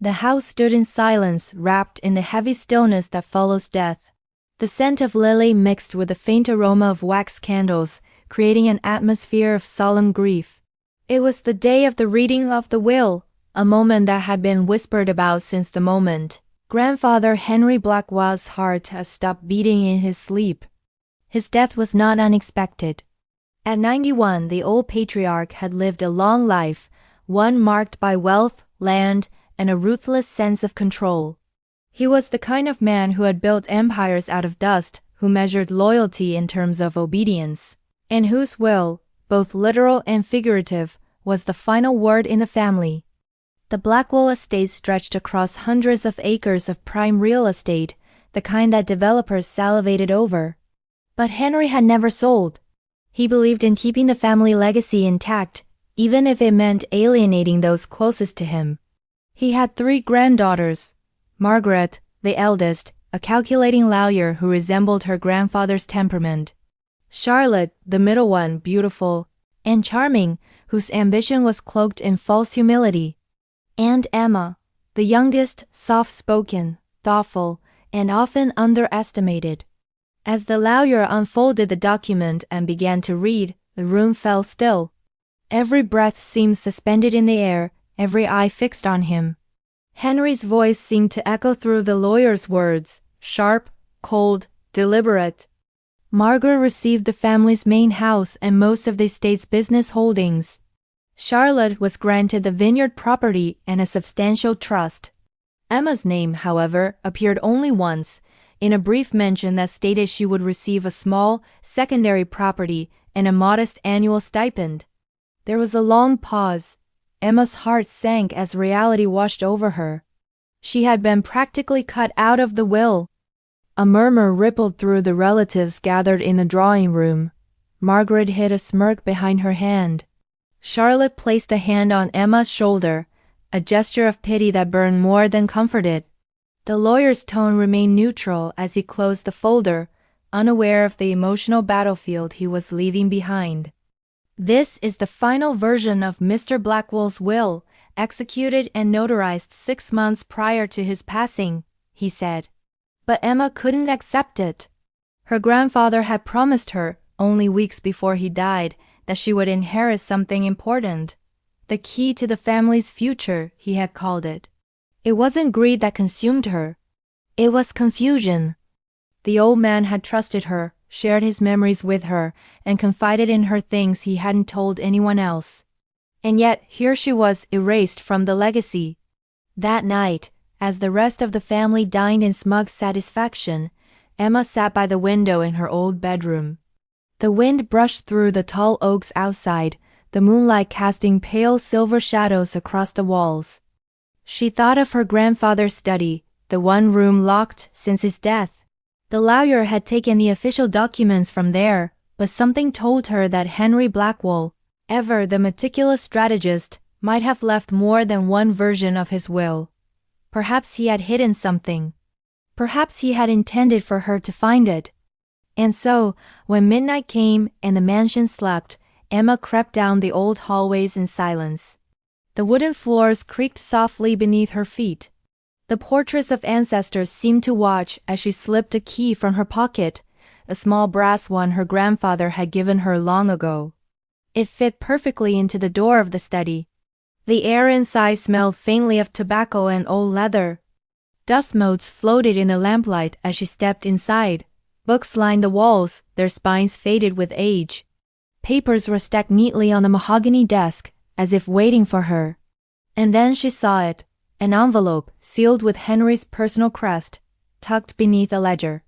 The house stood in silence, wrapped in the heavy stillness that follows death. The scent of lily mixed with the faint aroma of wax candles, creating an atmosphere of solemn grief. It was the day of the reading of the will, a moment that had been whispered about since the moment Grandfather Henry Blackwell's heart had stopped beating in his sleep. His death was not unexpected. At 91, the old patriarch had lived a long life, one marked by wealth, land, and a ruthless sense of control. He was the kind of man who had built empires out of dust, who measured loyalty in terms of obedience, and whose will, both literal and figurative, was the final word in the family. The Blackwell estate stretched across hundreds of acres of prime real estate, the kind that developers salivated over. But Henry had never sold. He believed in keeping the family legacy intact, even if it meant alienating those closest to him. He had 3 granddaughters. Margaret, the eldest, a calculating lawyer who resembled her grandfather's temperament. Charlotte, the middle one, beautiful and charming, whose ambition was cloaked in false humility. And Emma, the youngest, soft-spoken, thoughtful, and often underestimated. As the lawyer unfolded the document and began to read, the room fell still. Every breath seemed suspended in the air, every eye fixed on him. Henry's voice seemed to echo through the lawyer's words, sharp, cold, deliberate. Margaret received the family's main house and most of the estate's business holdings. Charlotte was granted the vineyard property and a substantial trust. Emma's name, however, appeared only once, in a brief mention that stated she would receive a small, secondary property and a modest annual stipend. There was a long pause. Emma's heart sank as reality washed over her. She had been practically cut out of the will. A murmur rippled through the relatives gathered in the drawing room. Margaret hid a smirk behind her hand. Charlotte placed a hand on Emma's shoulder, a gesture of pity that burned more than comforted. The lawyer's tone remained neutral as he closed the folder, unaware of the emotional battlefield he was leaving behind. This is the final version of Mr. Blackwell's will, executed and notarized 6 months prior to his passing, he said. But Emma couldn't accept it. Her grandfather had promised her, only weeks before he died, that she would inherit something important. The key to the family's future, he had called it. It wasn't greed that consumed her. It was confusion. The old man had trusted her, shared his memories with her, and confided in her things he hadn't told anyone else. And yet, here she was erased from the legacy. That night, as the rest of the family dined in smug satisfaction, Emma sat by the window in her old bedroom. The wind brushed through the tall oaks outside, the moonlight casting pale silver shadows across the walls. She thought of her grandfather's study, the one room locked since his death. The lawyer had taken the official documents from there, but something told her that Henry Blackwell, ever the meticulous strategist, might have left more than one version of his will. Perhaps he had hidden something. Perhaps he had intended for her to find it. And so, when midnight came and the mansion slept, Emma crept down the old hallways in silence. The wooden floors creaked softly beneath her feet. The portraits of ancestors seemed to watch as she slipped a key from her pocket, a small brass one her grandfather had given her long ago. It fit perfectly into the door of the study. The air inside smelled faintly of tobacco and old leather. Dust motes floated in the lamplight as she stepped inside. Books lined the walls, their spines faded with age. Papers were stacked neatly on the mahogany desk, as if waiting for her. And then she saw it, an envelope sealed with Henry's personal crest, tucked beneath a ledger.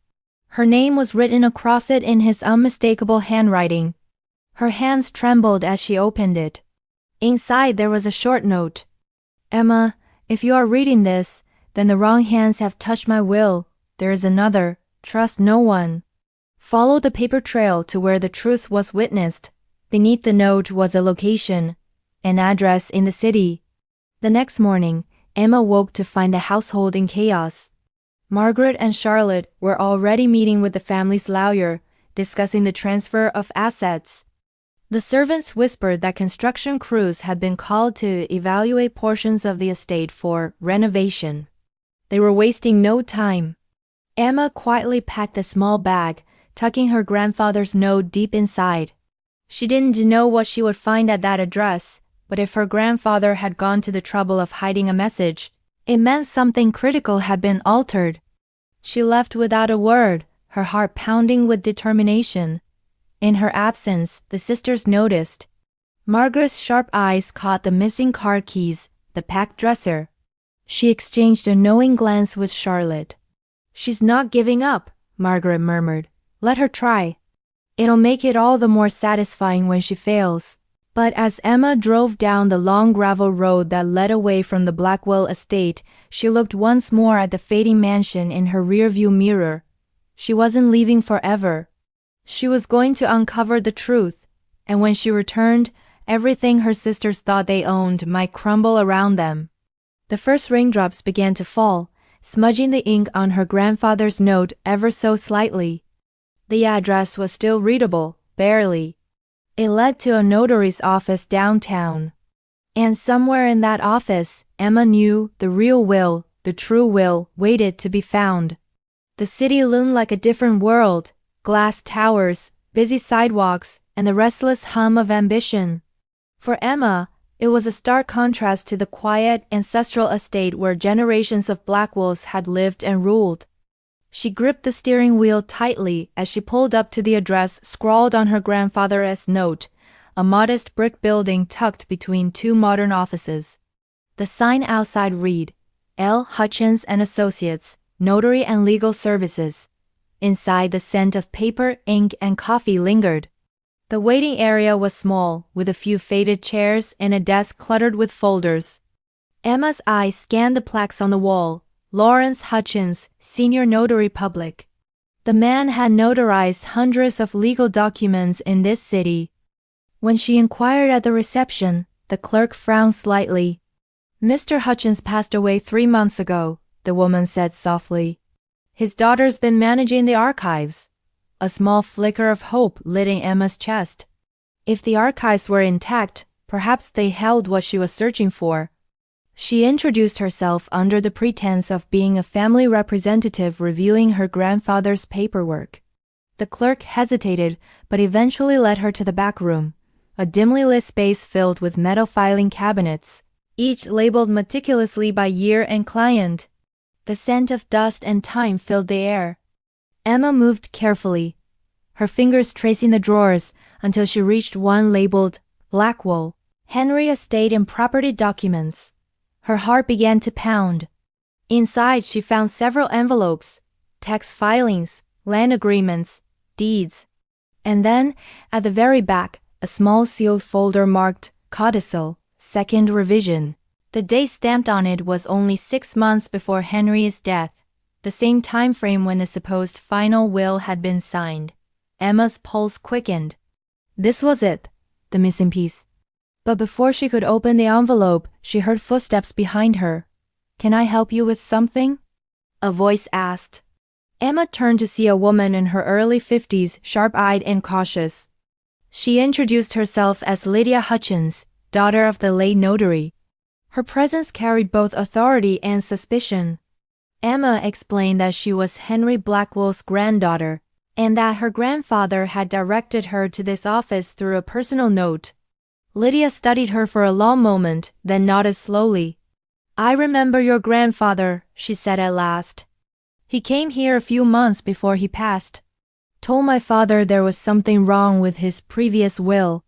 Her name was written across it in his unmistakable handwriting. Her hands trembled as she opened it. Inside there was a short note. Emma, if you are reading this, then the wrong hands have touched my will. There is another. Trust no one. Follow the paper trail to where the truth was witnessed. Beneath the note was a location, an address in the city. The next morning, Emma woke to find the household in chaos. Margaret and Charlotte were already meeting with the family's lawyer, discussing the transfer of assets. The servants whispered that construction crews had been called to evaluate portions of the estate for renovation. They were wasting no time. Emma quietly packed the small bag, tucking her grandfather's note deep inside. She didn't know what she would find at that address, but if her grandfather had gone to the trouble of hiding a message, it meant something critical had been altered. She left without a word, her heart pounding with determination. In her absence, the sisters noticed. Margaret's sharp eyes caught the missing car keys, the packed dresser. She exchanged a knowing glance with Charlotte. "She's not giving up," Margaret murmured. "Let her try. It'll make it all the more satisfying when she fails." But as Emma drove down the long gravel road that led away from the Blackwell estate, she looked once more at the fading mansion in her rearview mirror. She wasn't leaving forever. She was going to uncover the truth, and when she returned, everything her sisters thought they owned might crumble around them. The first raindrops began to fall, smudging the ink on her grandfather's note ever so slightly. The address was still readable, barely. It led to a notary's office downtown. And somewhere in that office, Emma knew the real will, the true will, waited to be found. The city loomed like a different world, glass towers, busy sidewalks, and the restless hum of ambition. For Emma, it was a stark contrast to the quiet, ancestral estate where generations of Blackwells had lived and ruled. She gripped the steering wheel tightly as she pulled up to the address scrawled on her grandfather's note, a modest brick building tucked between two modern offices. The sign outside read, L. Hutchins and Associates, Notary and Legal Services. Inside, the scent of paper, ink, and coffee lingered. The waiting area was small, with a few faded chairs and a desk cluttered with folders. Emma's eyes scanned the plaques on the wall. Lawrence Hutchins, Senior Notary Public. The man had notarized hundreds of legal documents in this city. When she inquired at the reception, the clerk frowned slightly. "Mr. Hutchins passed away 3 months ago," the woman said softly. "His daughter's been managing the archives." A small flicker of hope lit in Emma's chest. If the archives were intact, perhaps they held what she was searching for. She introduced herself under the pretense of being a family representative reviewing her grandfather's paperwork. The clerk hesitated, but eventually led her to the back room, a dimly lit space filled with metal filing cabinets, each labeled meticulously by year and client. The scent of dust and time filled the air. Emma moved carefully, her fingers tracing the drawers until she reached one labeled Blackwell, Henry Estate and Property Documents. Her heart began to pound. Inside, she found several envelopes, tax filings, land agreements, deeds. And then, at the very back, a small sealed folder marked Codicil, Second Revision. The date stamped on it was only 6 months before Henry's death, the same time frame when the supposed final will had been signed. Emma's pulse quickened. This was it, the missing piece. But before she could open the envelope, she heard footsteps behind her. "Can I help you with something?" a voice asked. Emma turned to see a woman in her early 50s, sharp-eyed and cautious. She introduced herself as Lydia Hutchins, daughter of the late notary. Her presence carried both authority and suspicion. Emma explained that she was Henry Blackwell's granddaughter, and that her grandfather had directed her to this office through a personal note. Lydia studied her for a long moment, then nodded slowly. "I remember your grandfather," she said at last. "He came here a few months before he passed. Told my father there was something wrong with his previous will.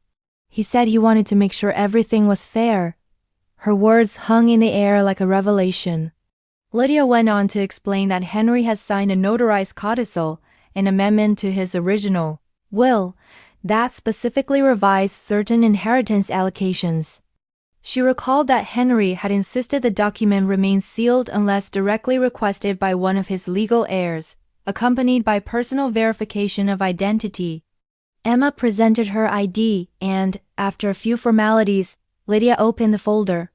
He said he wanted to make sure everything was fair." Her words hung in the air like a revelation. Lydia went on to explain that Henry had signed a notarized codicil, an amendment to his original will, that specifically revised certain inheritance allocations. She recalled that Henry had insisted the document remain sealed unless directly requested by one of his legal heirs, accompanied by personal verification of identity. Emma presented her ID and, after a few formalities, Lydia opened the folder.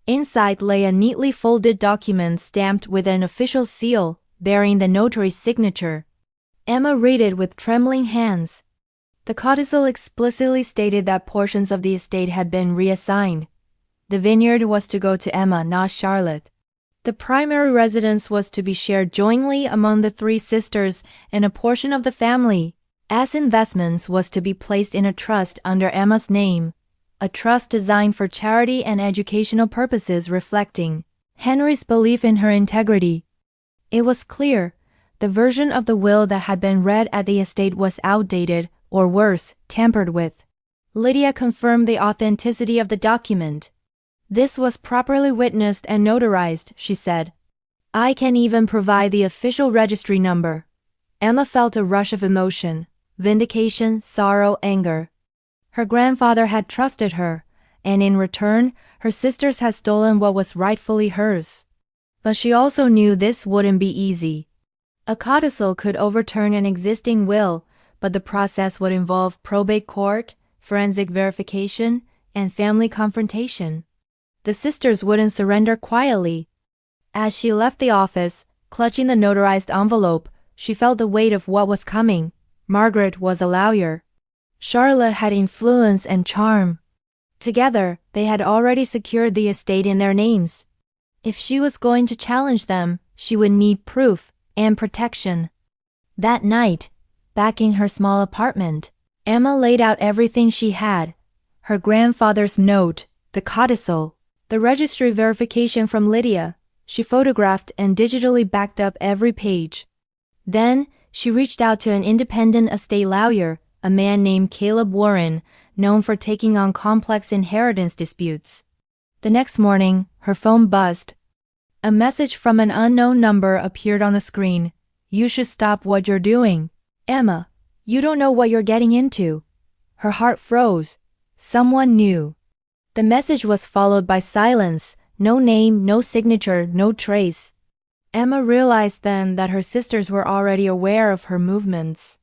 Inside lay a neatly folded document stamped with an official seal, bearing the notary's signature. Emma read it with trembling hands. The codicil explicitly stated that portions of the estate had been reassigned. The vineyard was to go to Emma, not Charlotte. The primary residence was to be shared jointly among the three sisters, and a portion of the family, as investments, was to be placed in a trust under Emma's name, a trust designed for charity and educational purposes reflecting Henry's belief in her integrity. It was clear, the version of the will that had been read at the estate was outdated, or worse, tampered with. Lydia confirmed the authenticity of the document. "This was properly witnessed and notarized," she said. "I can even provide the official registry number." Emma felt a rush of emotion, vindication, sorrow, anger. Her grandfather had trusted her, and in return, her sisters had stolen what was rightfully hers. But she also knew this wouldn't be easy. A codicil could overturn an existing will, but the process would involve probate court, forensic verification, and family confrontation. The sisters wouldn't surrender quietly. As she left the office, clutching the notarized envelope, she felt the weight of what was coming. Margaret was a lawyer. Charlotte had influence and charm. Together, they had already secured the estate in their names. If she was going to challenge them, she would need proof and protection. That night, back in her small apartment, Emma laid out everything she had. Her grandfather's note, the codicil, the registry verification from Lydia. She photographed and digitally backed up every page. Then, she reached out to an independent estate lawyer, a man named Caleb Warren, known for taking on complex inheritance disputes. The next morning, her phone buzzed. A message from an unknown number appeared on the screen. "You should stop what you're doing. Emma, you don't know what you're getting into." Her heart froze. Someone knew. The message was followed by silence, no name, no signature, no trace. Emma realized then that her sisters were already aware of her movements.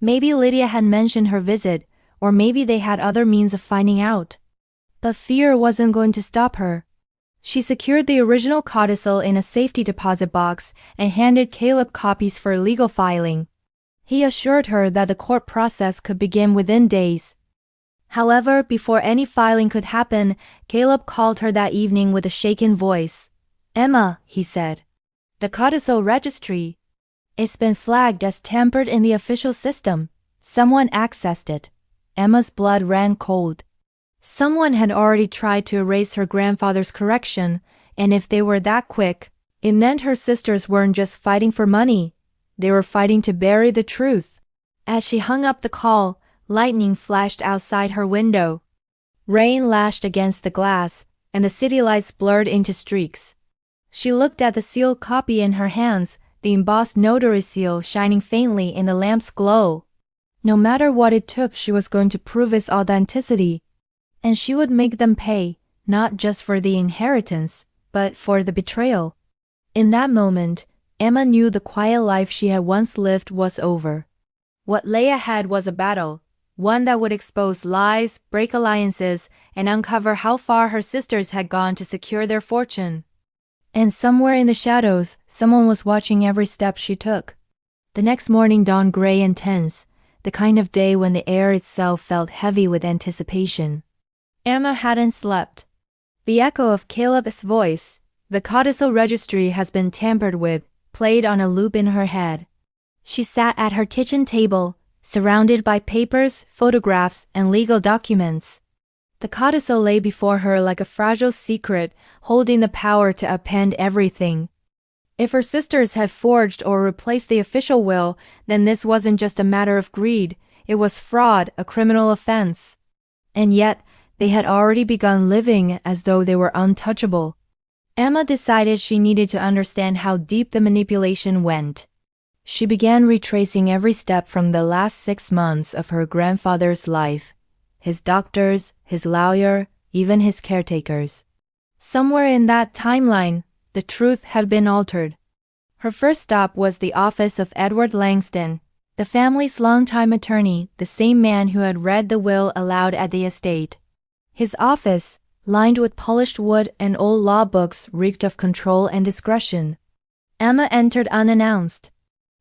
Maybe Lydia had mentioned her visit, or maybe they had other means of finding out. But fear wasn't going to stop her. She secured the original codicil in a safety deposit box and handed Caleb copies for legal filing. He assured her that the court process could begin within days. However, before any filing could happen, Caleb called her that evening with a shaken voice. "Emma," he said, "the codicil registry. It's been flagged as tampered in the official system. Someone accessed it." Emma's blood ran cold. Someone had already tried to erase her grandfather's correction, and if they were that quick, it meant her sisters weren't just fighting for money. They were fighting to bury the truth. As she hung up the call, lightning flashed outside her window. Rain lashed against the glass, and the city lights blurred into streaks. She looked at the sealed copy in her hands, the embossed notary seal shining faintly in the lamp's glow. No matter what it took, she was going to prove its authenticity. And she would make them pay, not just for the inheritance, but for the betrayal. In that moment, Emma knew the quiet life she had once lived was over. What lay ahead was a battle, one that would expose lies, break alliances, and uncover how far her sisters had gone to secure their fortune. And somewhere in the shadows, someone was watching every step she took. The next morning dawned gray and tense, the kind of day when the air itself felt heavy with anticipation. Emma hadn't slept. The echo of Caleb's voice, "The codicil registry has been tampered with," played on a loop in her head. She sat at her kitchen table, surrounded by papers, photographs, and legal documents. The codicil lay before her like a fragile secret, holding the power to append everything. If her sisters had forged or replaced the official will, then this wasn't just a matter of greed, it was fraud, a criminal offense. And yet, they had already begun living as though they were untouchable. Emma decided she needed to understand how deep the manipulation went. She began retracing every step from the last 6 months of her grandfather's life. His doctors, his lawyer, even his caretakers. Somewhere in that timeline, the truth had been altered. Her first stop was the office of Edward Langston, the family's longtime attorney, the same man who had read the will aloud at the estate. His office, lined with polished wood and old law books, reeked of control and discretion. Emma entered unannounced.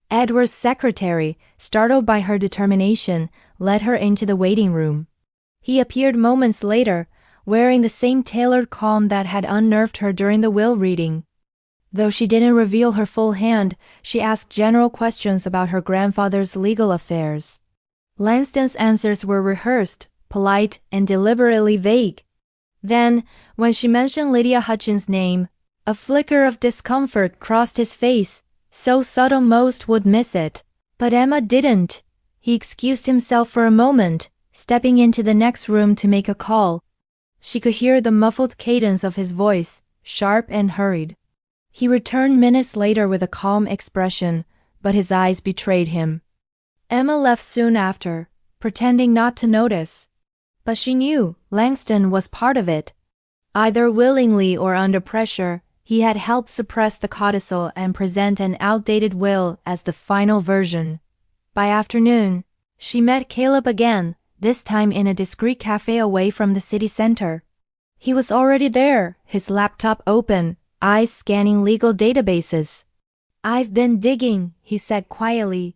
Edward's secretary, startled by her determination, led her into the waiting room. He appeared moments later, wearing the same tailored calm that had unnerved her during the will reading. Though she didn't reveal her full hand, she asked general questions about her grandfather's legal affairs. Langston's answers were rehearsed, polite, and deliberately vague. Then, when she mentioned Lydia Hutchins' name, a flicker of discomfort crossed his face, so subtle most would miss it. But Emma didn't. He excused himself for a moment, stepping into the next room to make a call. She could hear the muffled cadence of his voice, sharp and hurried. He returned minutes later with a calm expression, but his eyes betrayed him. Emma left soon after, pretending not to notice. But she knew Langston was part of it. Either willingly or under pressure, he had helped suppress the codicil and present an outdated will as the final version. By afternoon, she met Caleb again, this time in a discreet cafe away from the city center. He was already there, his laptop open, eyes scanning legal databases. "I've been digging," he said quietly.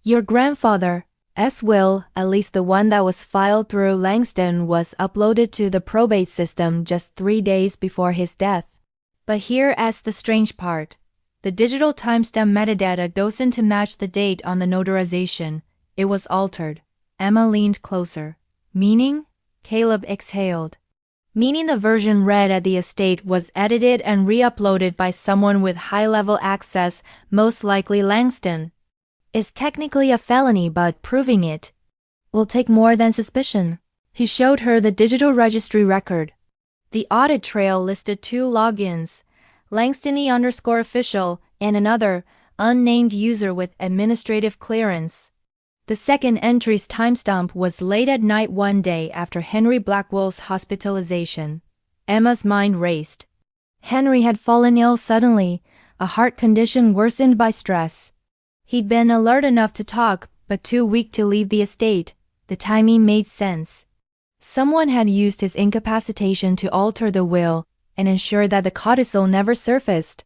"Your grandfather's will, at least the one that was filed through Langston, was uploaded to the probate system just 3 days before his death. But here's the strange part. The digital timestamp metadata doesn't to match the date on the notarization. It was altered." Emma leaned closer. "Meaning?" Caleb exhaled. "Meaning the version read at the estate was edited and re-uploaded by someone with high-level access, most likely Langston. It's technically a felony, but proving it will take more than suspicion." He showed her the digital registry record. The audit trail listed 2 logins, Langston_official and another, unnamed user with administrative clearance. The second entry's timestamp was late at night one day after Henry Blackwell's hospitalization. Emma's mind raced. Henry had fallen ill suddenly, a heart condition worsened by stress. He'd been alert enough to talk, but too weak to leave the estate. The timing made sense. Someone had used his incapacitation to alter the will and ensure that the codicil never surfaced.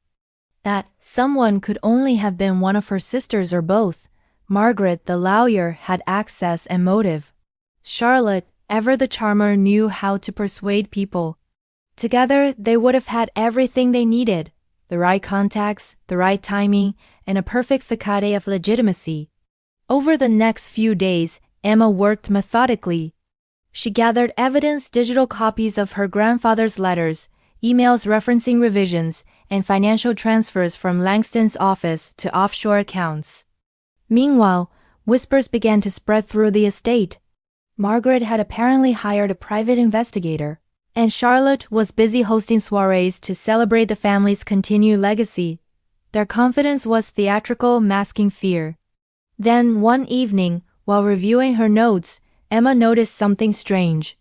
That someone could only have been one of her sisters or both. Margaret, the lawyer, had access and motive. Charlotte, ever the charmer, knew how to persuade people. Together, they would have had everything they needed. The right contacts, the right timing, and a perfect facade of legitimacy. Over the next few days, Emma worked methodically. She gathered evidence, digital copies of her grandfather's letters, emails referencing revisions, and financial transfers from Langston's office to offshore accounts. Meanwhile, whispers began to spread through the estate. Margaret had apparently hired a private investigator, and Charlotte was busy hosting soirees to celebrate the family's continued legacy. Their confidence was theatrical, masking fear. Then, one evening, while reviewing her notes, Emma noticed something strange.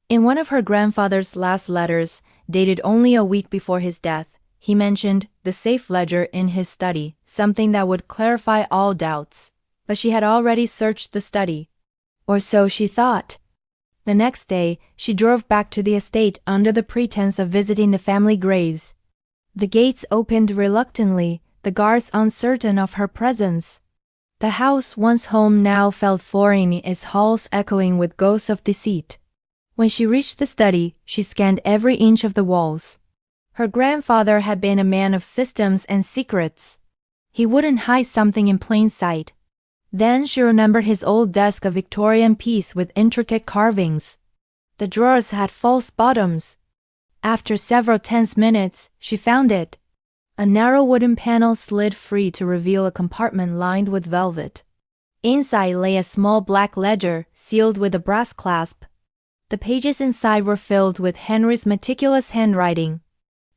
In one of her grandfather's last letters, dated only a week before his death, he mentioned the safe ledger in his study, something that would clarify all doubts. But she had already searched the study. Or so she thought. The next day, she drove back to the estate under the pretense of visiting the family graves. The gates opened reluctantly, the guards uncertain of her presence. The house, once home, now felt foreign, its halls echoing with ghosts of deceit. When she reached the study, she scanned every inch of the walls. Her grandfather had been a man of systems and secrets. He wouldn't hide something in plain sight. Then she remembered his old desk, a Victorian piece with intricate carvings. The drawers had false bottoms. After several tense minutes, she found it. A narrow wooden panel slid free to reveal a compartment lined with velvet. Inside lay a small black ledger, sealed with a brass clasp. The pages inside were filled with Henry's meticulous handwriting.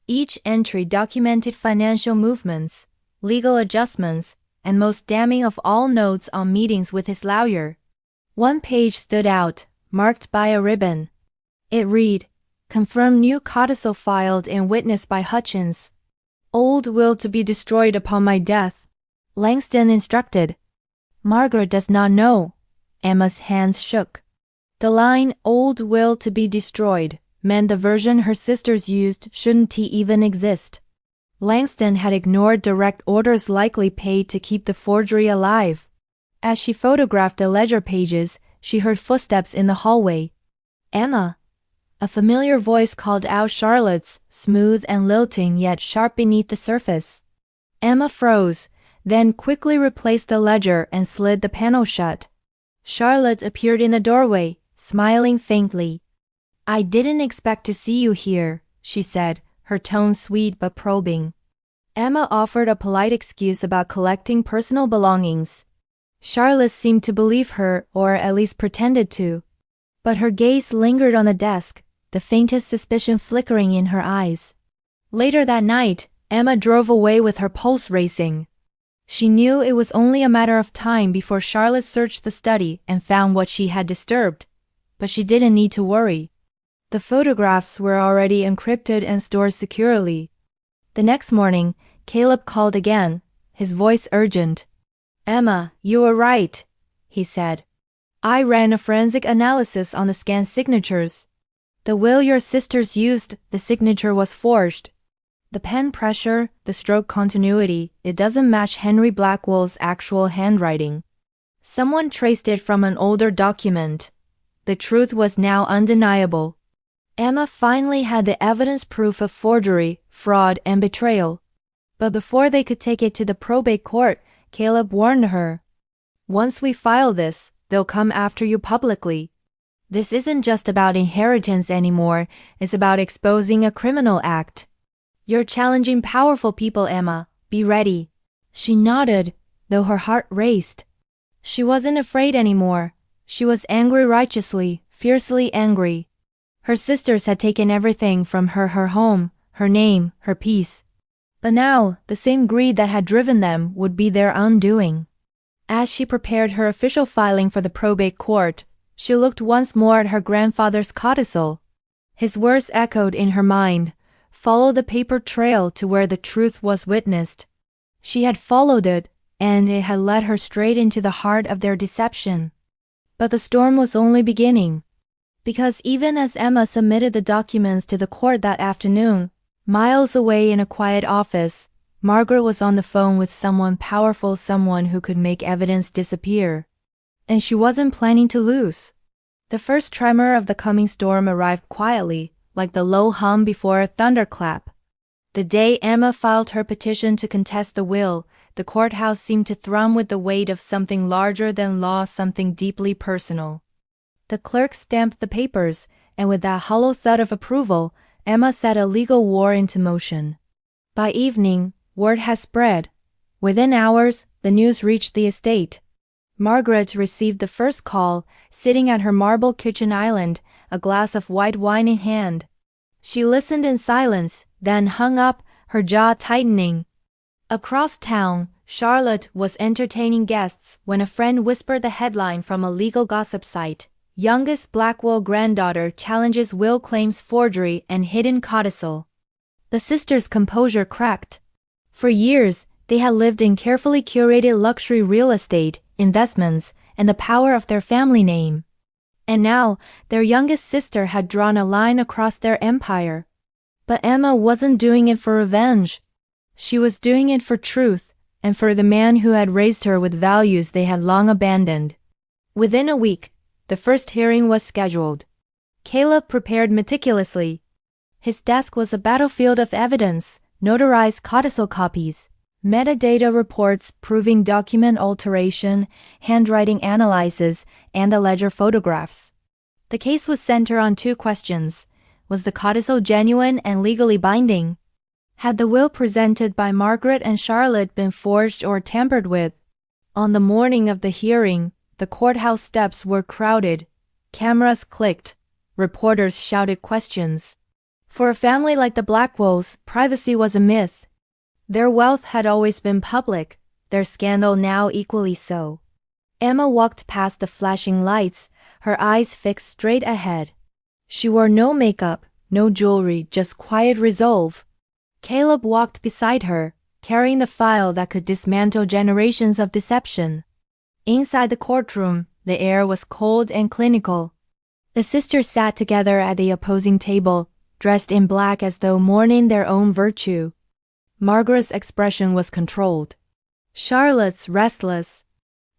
Each entry documented financial movements, legal adjustments, and most damning of all, notes on meetings with his lawyer. One page stood out, marked by a ribbon. It read, "Confirm new codicil filed and witnessed by Hutchins. Old will to be destroyed upon my death." Langston instructed. "Margaret does not know." Emma's hands shook. The line, "old will to be destroyed," meant the version her sisters used shouldn't even exist. Langston had ignored direct orders likely paid to keep the forgery alive. As she photographed the ledger pages, she heard footsteps in the hallway. "Emma!" A familiar voice called out Charlotte's, smooth and lilting yet sharp beneath the surface. Emma froze, then quickly replaced the ledger and slid the panel shut. Charlotte appeared in the doorway, smiling faintly. "I didn't expect to see you here," she said, her tone sweet but probing. Emma offered a polite excuse about collecting personal belongings. Charlotte seemed to believe her, or at least pretended to. But her gaze lingered on the desk, the faintest suspicion flickering in her eyes. Later that night, Emma drove away with her pulse racing. She knew it was only a matter of time before Charlotte searched the study and found what she had disturbed. But she didn't need to worry. The photographs were already encrypted and stored securely. The next morning, Caleb called again, his voice urgent. "Emma, you were right," he said. "I ran a forensic analysis on the scanned signatures. The will your sisters used, the signature was forged. The pen pressure, the stroke continuity, it doesn't match Henry Blackwell's actual handwriting. Someone traced it from an older document. The truth was now undeniable." Emma finally had the evidence proof of forgery, fraud, and betrayal. But before they could take it to the probate court, Caleb warned her. "Once we file this, they'll come after you publicly. This isn't just about inheritance anymore, it's about exposing a criminal act. You're challenging powerful people, Emma. Be ready." She nodded, though her heart raced. She wasn't afraid anymore. She was angry righteously, fiercely angry. Her sisters had taken everything from her home, her name, her peace. But now, the same greed that had driven them would be their undoing. As she prepared her official filing for the probate court, she looked once more at her grandfather's codicil. His words echoed in her mind. Follow the paper trail to where the truth was witnessed. She had followed it, and it had led her straight into the heart of their deception. But the storm was only beginning. Because even as Emma submitted the documents to the court that afternoon, miles away in a quiet office, Margaret was on the phone with someone powerful, someone who could make evidence disappear. And she wasn't planning to lose. The first tremor of the coming storm arrived quietly, like the low hum before a thunderclap. The day Emma filed her petition to contest the will, the courthouse seemed to thrum with the weight of something larger than law, something deeply personal. The clerk stamped the papers, and with that hollow thud of approval, Emma set a legal war into motion. By evening, word had spread. Within hours, the news reached the estate. Margaret received the first call, sitting at her marble kitchen island, a glass of white wine in hand. She listened in silence, then hung up, her jaw tightening. Across town, Charlotte was entertaining guests when a friend whispered the headline from a legal gossip site. Youngest Blackwell granddaughter challenges will claims forgery and hidden codicil. The sisters' composure cracked. For years, they had lived in carefully curated luxury real estate, investments, and the power of their family name. And now, their youngest sister had drawn a line across their empire. But Emma wasn't doing it for revenge. She was doing it for truth, and for the man who had raised her with values they had long abandoned. Within a week, the first hearing was scheduled. Caleb prepared meticulously. His desk was a battlefield of evidence, notarized codicil copies, metadata reports proving document alteration, handwriting analyses, and the ledger photographs. The case was centered on two questions. Was the codicil genuine and legally binding? Had the will presented by Margaret and Charlotte been forged or tampered with? On the morning of the hearing, the courthouse steps were crowded. Cameras clicked. Reporters shouted questions. For a family like the Blackwells, privacy was a myth. Their wealth had always been public, their scandal now equally so. Emma walked past the flashing lights, her eyes fixed straight ahead. She wore no makeup, no jewelry, just quiet resolve. Caleb walked beside her, carrying the file that could dismantle generations of deception. Inside the courtroom, the air was cold and clinical. The sisters sat together at the opposing table, dressed in black as though mourning their own virtue. Margaret's expression was controlled. Charlotte's restless.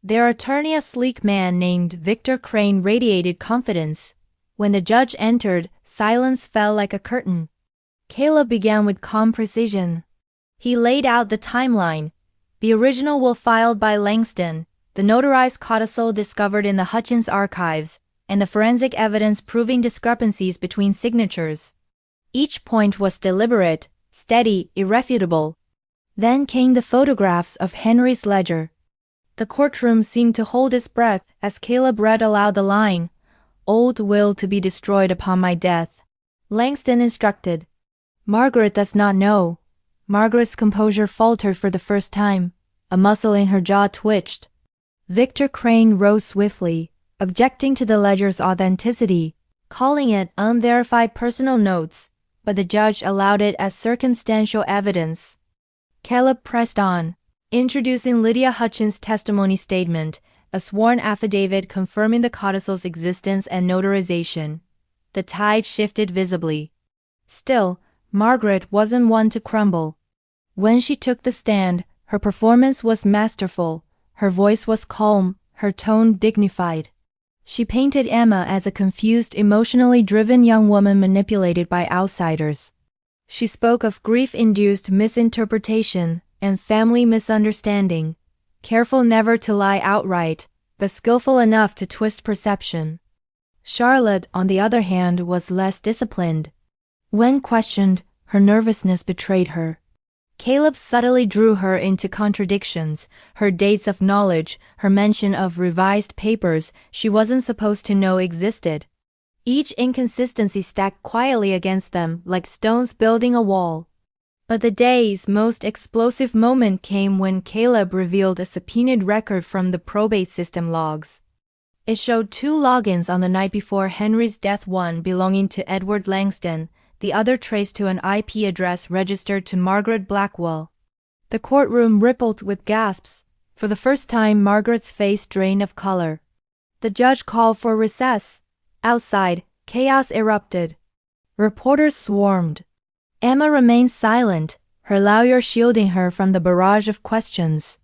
Their attorney, a sleek man named Victor Crane, radiated confidence. When the judge entered, silence fell like a curtain. Caleb began with calm precision. He laid out the timeline. The original will filed by Langston, the notarized codicil discovered in the Hutchins archives, and the forensic evidence proving discrepancies between signatures. Each point was deliberate, steady, irrefutable. Then came the photographs of Henry's ledger. The courtroom seemed to hold its breath as Caleb read aloud the line, "Old will to be destroyed upon my death." Langston instructed. Margaret does not know. Margaret's composure faltered for the first time. A muscle in her jaw twitched. Victor Crane rose swiftly, objecting to the ledger's authenticity, calling it unverified personal notes, but the judge allowed it as circumstantial evidence. Caleb pressed on, introducing Lydia Hutchins' testimony statement, a sworn affidavit confirming the codicil's existence and notarization. The tide shifted visibly. Still, Margaret wasn't one to crumble. When she took the stand, her performance was masterful, her voice was calm, her tone dignified. She painted Emma as a confused, emotionally driven young woman manipulated by outsiders. She spoke of grief-induced misinterpretation and family misunderstanding, careful never to lie outright, but skillful enough to twist perception. Charlotte, on the other hand, was less disciplined. When questioned, her nervousness betrayed her. Caleb subtly drew her into contradictions, her dates of knowledge, her mention of revised papers she wasn't supposed to know existed. Each inconsistency stacked quietly against them like stones building a wall. But the day's most explosive moment came when Caleb revealed a subpoenaed record from the probate system logs. It showed 2 logins on the night before Henry's death, one belonging to Edward Langston, the other traced to an IP address registered to Margaret Blackwell. The courtroom rippled with gasps. For the first time, Margaret's face drained of color. The judge called for recess. Outside, chaos erupted. Reporters swarmed. Emma remained silent, her lawyer shielding her from the barrage of questions.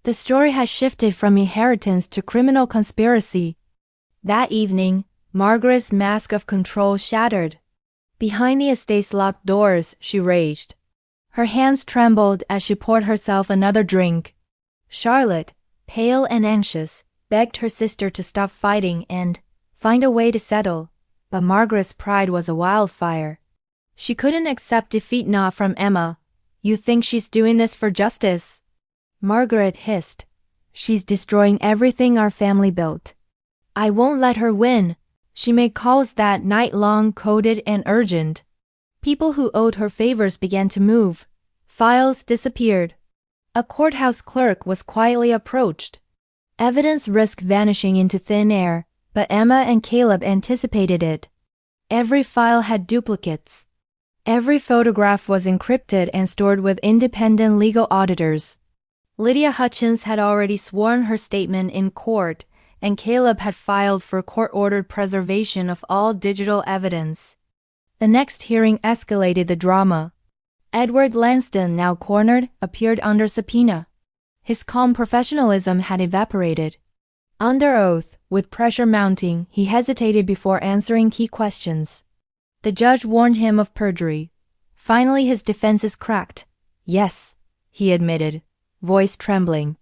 The story had shifted from inheritance to criminal conspiracy. That evening, Margaret's mask of control shattered. Behind the estate's locked doors, she raged. Her hands trembled as she poured herself another drink. Charlotte, pale and anxious, begged her sister to stop fighting and find a way to settle, but Margaret's pride was a wildfire. She couldn't accept defeat, not from Emma. "You think she's doing this for justice?" Margaret hissed. "She's destroying everything our family built. I won't let her win." She made calls that night long, coded and urgent. People who owed her favors began to move. Files disappeared. A courthouse clerk was quietly approached. Evidence risked vanishing into thin air, but Emma and Caleb anticipated it. Every file had duplicates. Every photograph was encrypted and stored with independent legal auditors. Lydia Hutchins had already sworn her statement in court, and Caleb had filed for court-ordered preservation of all digital evidence. The next hearing escalated the drama. Edward Langston, now cornered, appeared under subpoena. His calm professionalism had evaporated. Under oath, with pressure mounting, he hesitated before answering key questions. The judge warned him of perjury. Finally, his defenses cracked. "Yes," he admitted, voice trembling.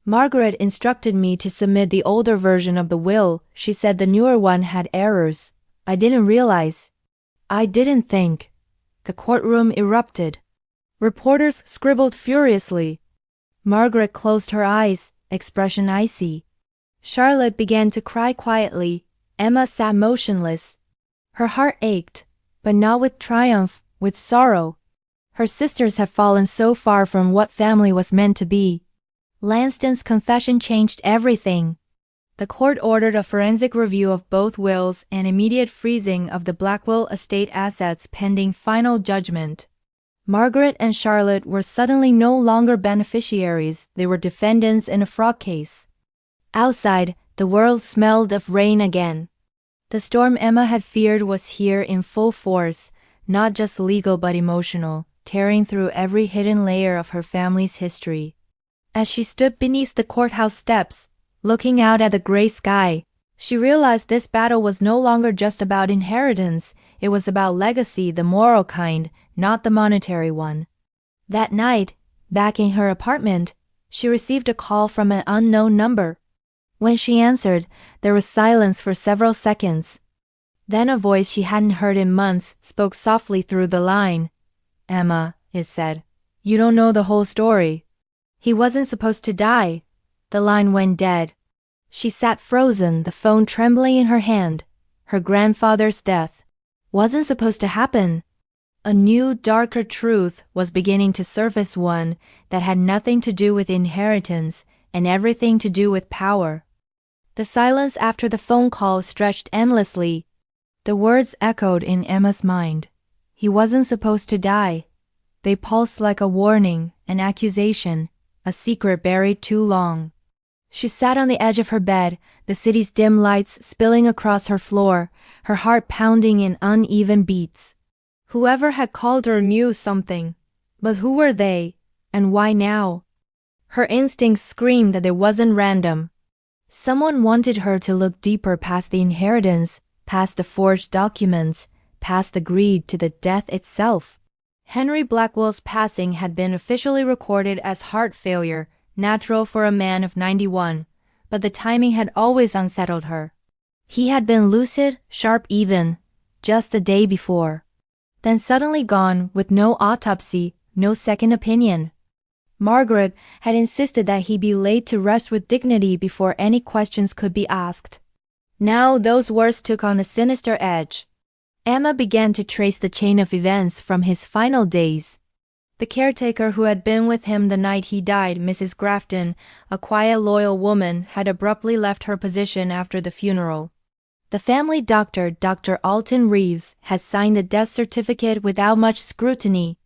"Margaret instructed me to submit the older version of the will. She said the newer one had errors. I didn't realize. I didn't think." The courtroom erupted. Reporters scribbled furiously. Margaret closed her eyes, expression icy. Charlotte began to cry quietly. Emma sat motionless. Her heart ached, but not with triumph, with sorrow. Her sisters had fallen so far from what family was meant to be. Langston's confession changed everything. The court ordered a forensic review of both wills and immediate freezing of the Blackwell estate assets pending final judgment. Margaret and Charlotte were suddenly no longer beneficiaries, they were defendants in a fraud case. Outside, the world smelled of rain again. The storm Emma had feared was here in full force, not just legal but emotional, tearing through every hidden layer of her family's history. As she stood beneath the courthouse steps, Looking out at the gray sky, she realized this battle was no longer just about inheritance, it was about legacy, the moral kind, not the monetary one. That night, back in her apartment, she received a call from an unknown number. When she answered, there was silence for several seconds. Then a voice she hadn't heard in months spoke softly through the line. "Emma," it said, "you don't know the whole story. He wasn't supposed to die." The line went dead. She sat frozen, the phone trembling in her hand. Her grandfather's death wasn't supposed to happen. A new, darker truth was beginning to surface, one that had nothing to do with inheritance and everything to do with power. The silence after the phone call stretched endlessly. The words echoed in Emma's mind. He wasn't supposed to die. They pulsed like a warning, an accusation, a secret buried too long. She sat on the edge of her bed, the city's dim lights spilling across her floor, her heart pounding in uneven beats. Whoever had called her knew something. But who were they, and why now? Her instincts screamed that it wasn't random. Someone wanted her to look deeper past the inheritance, past the forged documents, past the greed to the death itself. Henry Blackwell's passing had been officially recorded as heart failure, natural for a man of 91, but the timing had always unsettled her. He had been lucid, sharp even, just a day before. Then suddenly gone with no autopsy, no second opinion. Margaret had insisted that he be laid to rest with dignity before any questions could be asked. Now those words took on a sinister edge. Emma began to trace the chain of events from his final days. The caretaker who had been with him the night he died, Mrs. Grafton, a quiet, loyal woman, had abruptly left her position after the funeral. The family doctor, Dr. Alton Reeves, had signed the death certificate without much scrutiny.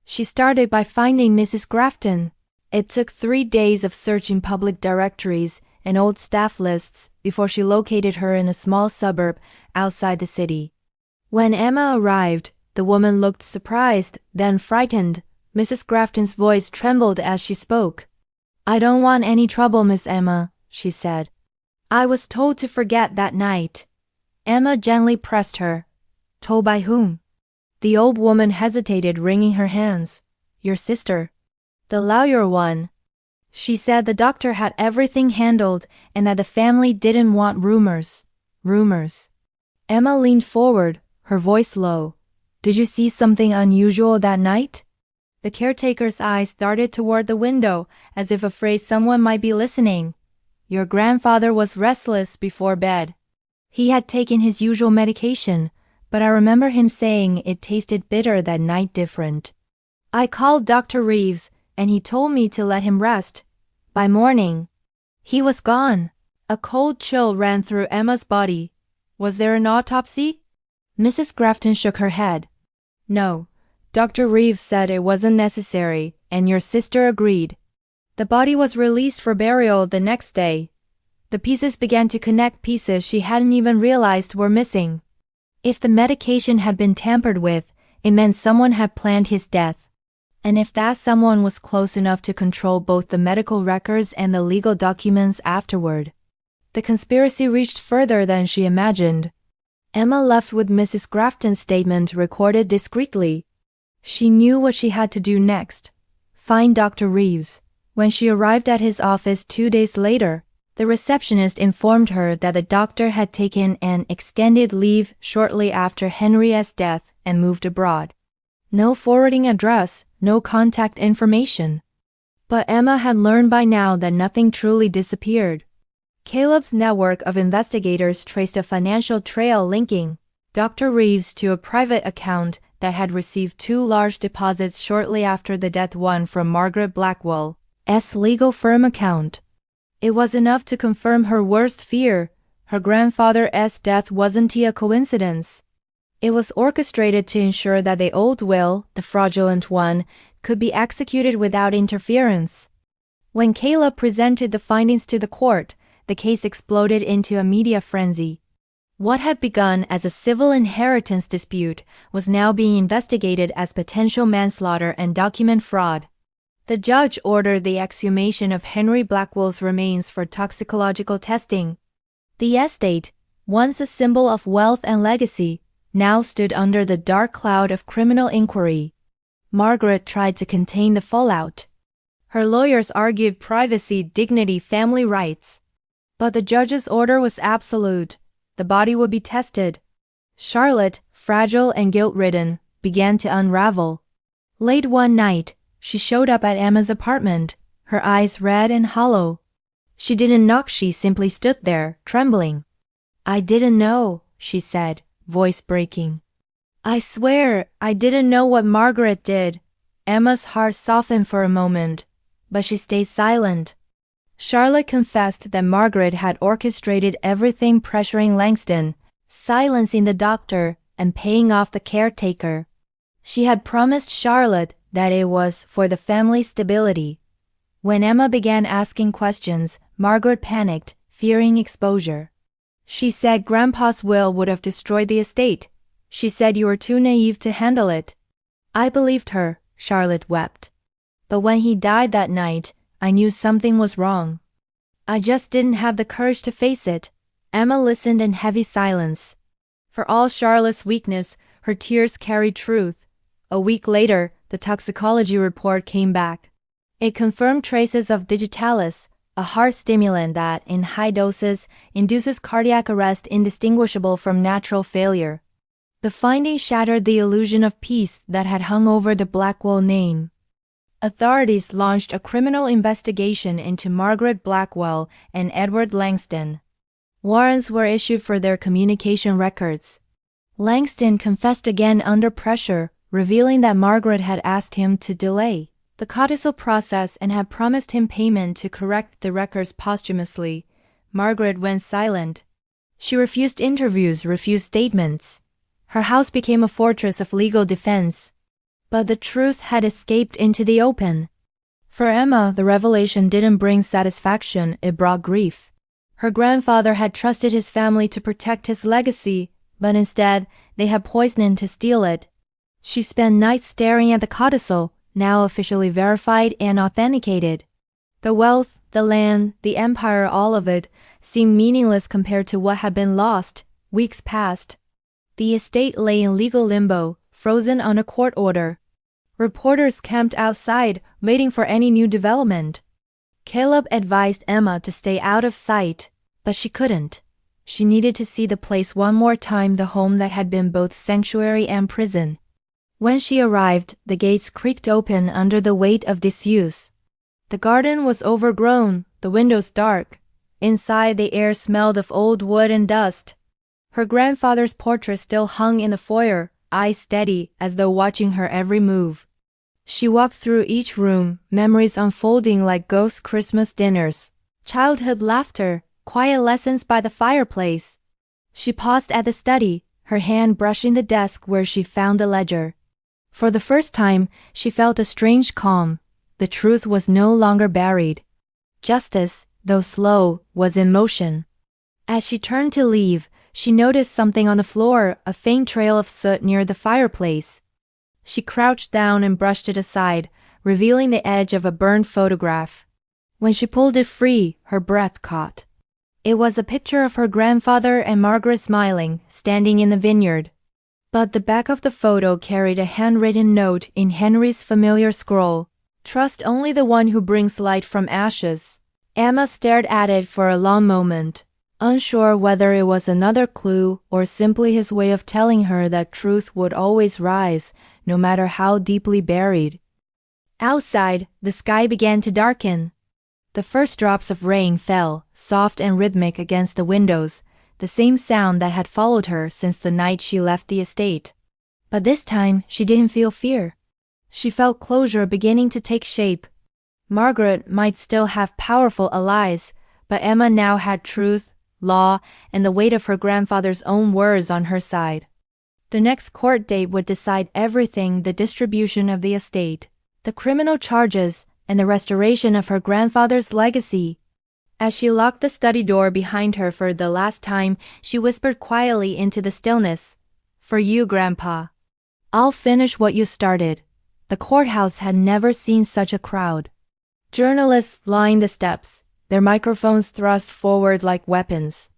She started by finding Mrs. Grafton. It took 3 days of searching public directories and old staff lists before she located her in a small suburb outside the city. When Emma arrived, the woman looked surprised, then frightened. Mrs. Grafton's voice trembled as she spoke. "I don't want any trouble, Miss Emma," she said. "I was told to forget that night." Emma gently pressed her. "Told by whom?" The old woman hesitated, wringing her hands. "Your sister. The lawyer one. She said the doctor had everything handled and that the family didn't want rumors." Rumors. Emma leaned forward, her voice low. "Did you see something unusual that night?" The caretaker's eyes darted toward the window, as if afraid someone might be listening. "Your grandfather was restless before bed. He had taken his usual medication, but I remember him saying it tasted bitter that night, different. I called Dr. Reeves, and he told me to let him rest. By morning, he was gone." A cold chill ran through Emma's body. "Was there an autopsy?" Mrs. Grafton shook her head. "No. Dr. Reeves said it wasn't necessary, and your sister agreed. The body was released for burial the next day." The pieces began to connect, pieces she hadn't even realized were missing. If the medication had been tampered with, it meant someone had planned his death. And if that someone was close enough to control both the medical records and the legal documents afterward, the conspiracy reached further than she imagined. Emma left with Mrs. Grafton's statement recorded discreetly. She knew what she had to do next. Find Dr. Reeves. When she arrived at his office 2 days later, the receptionist informed her that the doctor had taken an extended leave shortly after Henriette's death and moved abroad. No forwarding address, no contact information. But Emma had learned by now that nothing truly disappeared. Caleb's network of investigators traced a financial trail linking Dr. Reeves to a private account that had received 2 large deposits shortly after the death, one from Margaret Blackwell's legal firm account. It was enough to confirm her worst fear. Her grandfather's death wasn't a coincidence. It was orchestrated to ensure that the old will, the fraudulent one, could be executed without interference. When Caleb presented the findings to the court, the case exploded into a media frenzy. What had begun as a civil inheritance dispute was now being investigated as potential manslaughter and document fraud. The judge ordered the exhumation of Henry Blackwell's remains for toxicological testing. The estate, once a symbol of wealth and legacy, now stood under the dark cloud of criminal inquiry. Margaret tried to contain the fallout. Her lawyers argued privacy, dignity, family rights. But the judge's order was absolute. The body would be tested. Charlotte, fragile and guilt-ridden, began to unravel. Late one night, she showed up at Emma's apartment, her eyes red and hollow. She didn't knock, she simply stood there, trembling. "I didn't know," she said, voice breaking. "I swear, I didn't know what Margaret did." Emma's heart softened for a moment, but she stayed silent. Charlotte confessed that Margaret had orchestrated everything, pressuring Langston, silencing the doctor, and paying off the caretaker. She had promised Charlotte that it was for the family's stability. When Emma began asking questions, Margaret panicked, fearing exposure. She said Grandpa's will would have destroyed the estate. She said you were too naive to handle it. I believed her, Charlotte wept. But when he died that night, I knew something was wrong. I just didn't have the courage to face it. Emma listened in heavy silence. For all Charlotte's weakness, her tears carried truth. A week later, the toxicology report came back. It confirmed traces of digitalis, a heart stimulant that, in high doses, induces cardiac arrest indistinguishable from natural failure. The findings shattered the illusion of peace that had hung over the Blackwell name. Authorities launched a criminal investigation into Margaret Blackwell and Edward Langston. Warrants were issued for their communication records. Langston confessed again under pressure, revealing that Margaret had asked him to delay the codicil process and had promised him payment to correct the records posthumously. Margaret went silent. She refused interviews, refused statements. Her house became a fortress of legal defense. But the truth had escaped into the open. For Emma, the revelation didn't bring satisfaction, it brought grief. Her grandfather had trusted his family to protect his legacy, but instead, they had poisoned to steal it. She spent nights staring at the codicil, now officially verified and authenticated. The wealth, the land, the empire, all of it, seemed meaningless compared to what had been lost. Weeks passed. The estate lay in legal limbo, frozen on a court order. Reporters camped outside, waiting for any new development. Caleb advised Emma to stay out of sight, but she couldn't. She needed to see the place one more time, the home that had been both sanctuary and prison. When she arrived, the gates creaked open under the weight of disuse. The garden was overgrown, the windows dark. Inside, the air smelled of old wood and dust. Her grandfather's portrait still hung in the foyer, eyes steady, as though watching her every move. She walked through each room, memories unfolding like ghost Christmas dinners, childhood laughter, quiet lessons by the fireplace. She paused at the study, her hand brushing the desk where she found the ledger. For the first time, she felt a strange calm. The truth was no longer buried. Justice, though slow, was in motion. As she turned to leave, she noticed something on the floor, a faint trail of soot near the fireplace. She crouched down and brushed it aside, revealing the edge of a burned photograph. When she pulled it free, her breath caught. It was a picture of her grandfather and Margaret smiling, standing in the vineyard. But the back of the photo carried a handwritten note in Henry's familiar scroll. Trust only the one who brings light from ashes. Emma stared at it for a long moment, unsure whether it was another clue or simply his way of telling her that truth would always rise, no matter how deeply buried. Outside, the sky began to darken. The first drops of rain fell, soft and rhythmic against the windows, the same sound that had followed her since the night she left the estate. But this time, she didn't feel fear. She felt closure beginning to take shape. Margaret might still have powerful allies, but Emma now had truth, law, and the weight of her grandfather's own words on her side. The next court date would decide everything: the distribution of the estate, the criminal charges, and the restoration of her grandfather's legacy. As she locked the study door behind her for the last time, she whispered quietly into the stillness, "For you, Grandpa. I'll finish what you started." The courthouse had never seen such a crowd. Journalists lined the steps, their microphones thrust forward like weapons.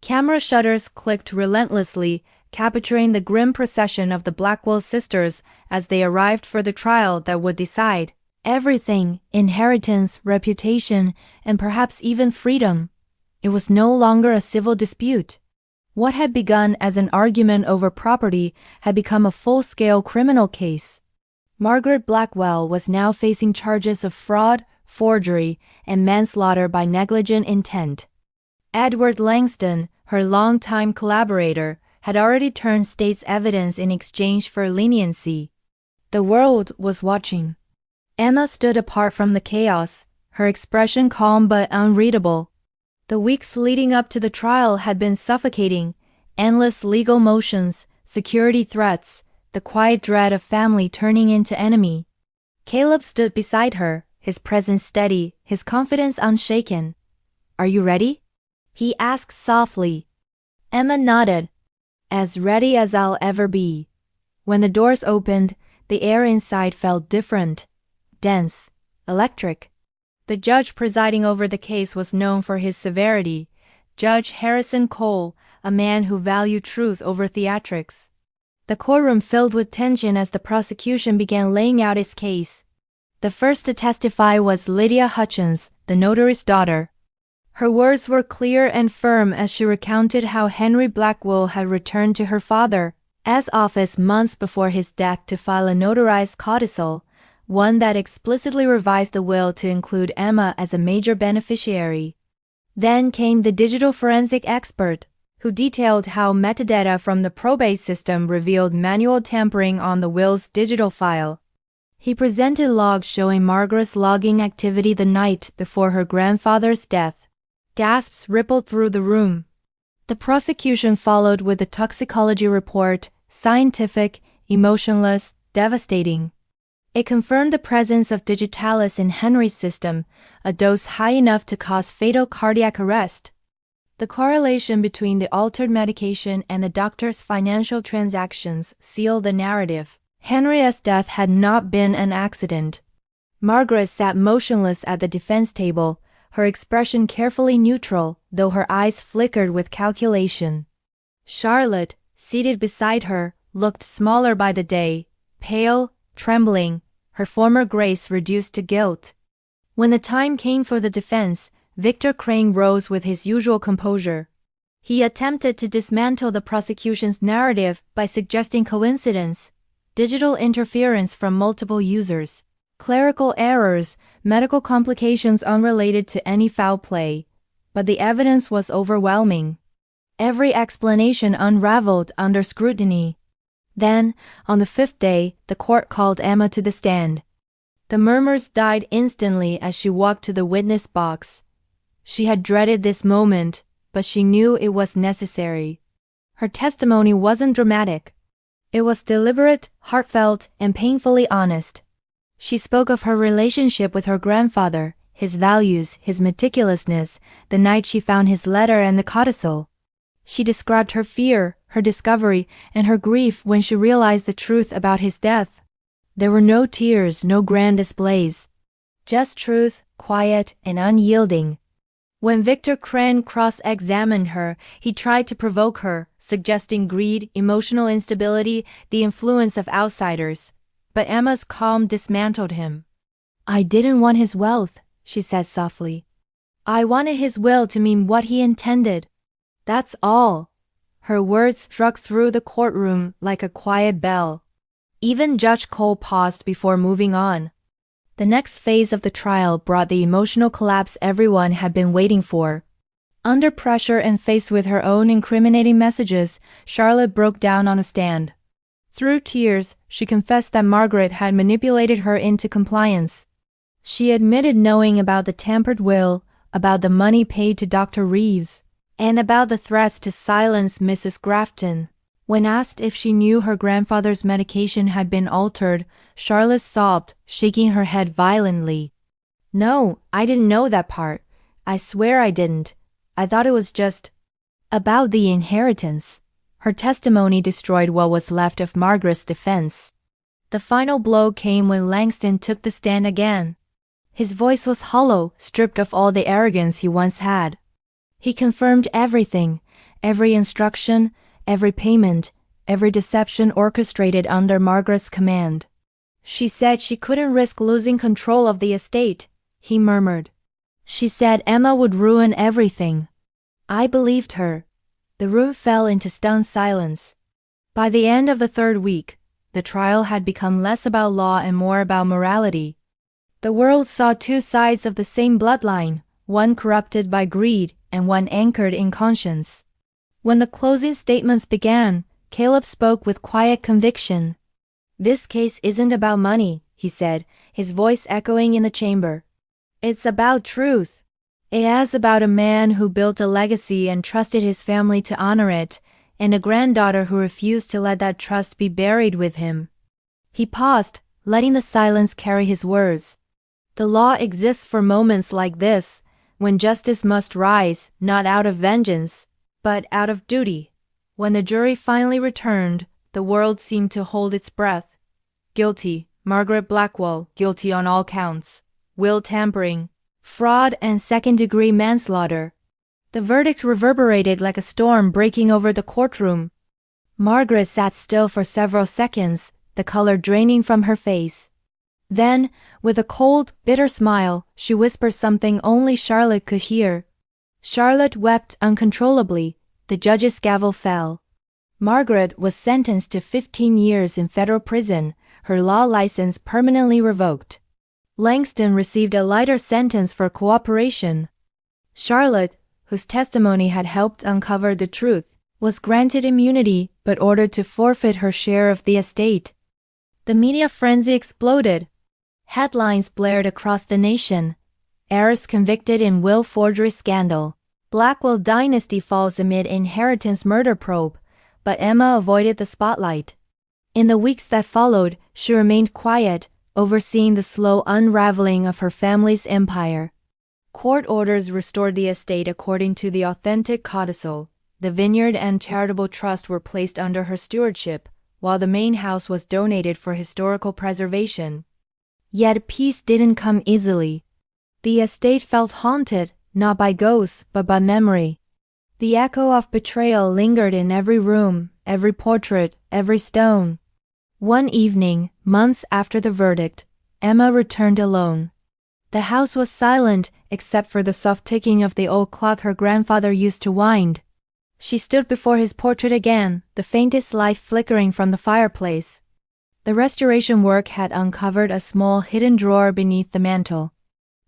Camera shutters clicked relentlessly, capturing the grim procession of the Blackwell sisters as they arrived for the trial that would decide everything: inheritance, reputation, and perhaps even freedom. It was no longer a civil dispute. What had begun as an argument over property had become a full-scale criminal case. Margaret Blackwell was now facing charges of fraud, forgery, and manslaughter by negligent intent. Edward Langston, her longtime collaborator, had already turned state's evidence in exchange for leniency. The world was watching. Emma stood apart from the chaos, her expression calm but unreadable. The weeks leading up to the trial had been suffocating: endless legal motions, security threats, the quiet dread of family turning into enemy. Caleb stood beside her, his presence steady, his confidence unshaken. "Are you ready?" he asked softly. Emma nodded. "As ready as I'll ever be." When the doors opened, the air inside felt different, dense, electric. The judge presiding over the case was known for his severity, Judge Harrison Cole, a man who valued truth over theatrics. The courtroom filled with tension as the prosecution began laying out its case. The first to testify was Lydia Hutchins, the notary's daughter. Her words were clear and firm as she recounted how Henry Blackwell had returned to her father's office months before his death to file a notarized codicil, one that explicitly revised the will to include Emma as a major beneficiary. Then came the digital forensic expert, who detailed how metadata from the probate system revealed manual tampering on the will's digital file. He presented logs showing Margaret's logging activity the night before her grandfather's death. Gasps rippled through the room. The prosecution followed with a toxicology report, scientific, emotionless, devastating. It confirmed the presence of digitalis in Henry's system, a dose high enough to cause fatal cardiac arrest. The correlation between the altered medication and the doctor's financial transactions sealed the narrative. Henry's death had not been an accident. Margaret sat motionless at the defense table, her expression carefully neutral, though her eyes flickered with calculation. Charlotte, seated beside her, looked smaller by the day, pale, trembling, her former grace reduced to guilt. When the time came for the defense, Victor Crane rose with his usual composure. He attempted to dismantle the prosecution's narrative by suggesting coincidence, digital interference from multiple users, clerical errors, medical complications unrelated to any foul play. But the evidence was overwhelming. Every explanation unraveled under scrutiny. Then, on the fifth day, the court called Emma to the stand. The murmurs died instantly as she walked to the witness box. She had dreaded this moment, but she knew it was necessary. Her testimony wasn't dramatic. It was deliberate, heartfelt, and painfully honest. She spoke of her relationship with her grandfather, his values, his meticulousness, the night she found his letter and the codicil. She described her fear, her discovery, and her grief when she realized the truth about his death. There were no tears, no grand displays. Just truth, quiet and unyielding. When Victor Crane cross-examined her, he tried to provoke her, suggesting greed, emotional instability, the influence of outsiders. But Emma's calm dismantled him. "I didn't want his wealth," she said softly. "I wanted his will to mean what he intended. That's all." Her words struck through the courtroom like a quiet bell. Even Judge Cole paused before moving on. The next phase of the trial brought the emotional collapse everyone had been waiting for. Under pressure and faced with her own incriminating messages, Charlotte broke down on a stand. Through tears, she confessed that Margaret had manipulated her into compliance. She admitted knowing about the tampered will, about the money paid to Dr. Reeves, and about the threats to silence Mrs. Grafton. When asked if she knew her grandfather's medication had been altered, Charlotte sobbed, shaking her head violently. "No, I didn't know that part. I swear I didn't. I thought it was just about the inheritance." Her testimony destroyed what was left of Margaret's defense. The final blow came when Langston took the stand again. His voice was hollow, stripped of all the arrogance he once had. He confirmed everything, every instruction, every payment, every deception orchestrated under Margaret's command. She said she couldn't risk losing control of the estate, he murmured. She said Emma would ruin everything. I believed her. The room fell into stunned silence. By the end of the third week, the trial had become less about law and more about morality. The world saw two sides of the same bloodline, one corrupted by greed and one anchored in conscience. When the closing statements began, Caleb spoke with quiet conviction. This case isn't about money, he said, his voice echoing in the chamber. It's about truth. It is about a man who built a legacy and trusted his family to honor it, and a granddaughter who refused to let that trust be buried with him. He paused, letting the silence carry his words. The law exists for moments like this, when justice must rise, not out of vengeance, but out of duty. When the jury finally returned, the world seemed to hold its breath. Guilty, Margaret Blackwell, guilty on all counts. Will tampering, fraud and second-degree manslaughter. The verdict reverberated like a storm breaking over the courtroom. Margaret sat still for several seconds, the color draining from her face. Then, with a cold, bitter smile, she whispered something only Charlotte could hear. Charlotte wept uncontrollably. The judge's gavel fell. Margaret was sentenced to 15 years in federal prison, her law license permanently revoked. Langston received a lighter sentence for cooperation. Charlotte, whose testimony had helped uncover the truth, was granted immunity but ordered to forfeit her share of the estate. The media frenzy exploded. Headlines blared across the nation. Heiress convicted in will forgery scandal. Blackwell dynasty falls amid inheritance murder probe, but Emma avoided the spotlight. In the weeks that followed, she remained quiet, overseeing the slow unraveling of her family's empire. Court orders restored the estate according to the authentic codicil. The vineyard and charitable trust were placed under her stewardship, while the main house was donated for historical preservation. Yet peace didn't come easily. The estate felt haunted, not by ghosts but by memory. The echo of betrayal lingered in every room, every portrait, every stone. One evening, months after the verdict, Emma returned alone. The house was silent except for the soft ticking of the old clock her grandfather used to wind. She stood before his portrait again, the faintest light flickering from the fireplace. The restoration work had uncovered a small hidden drawer beneath the mantel.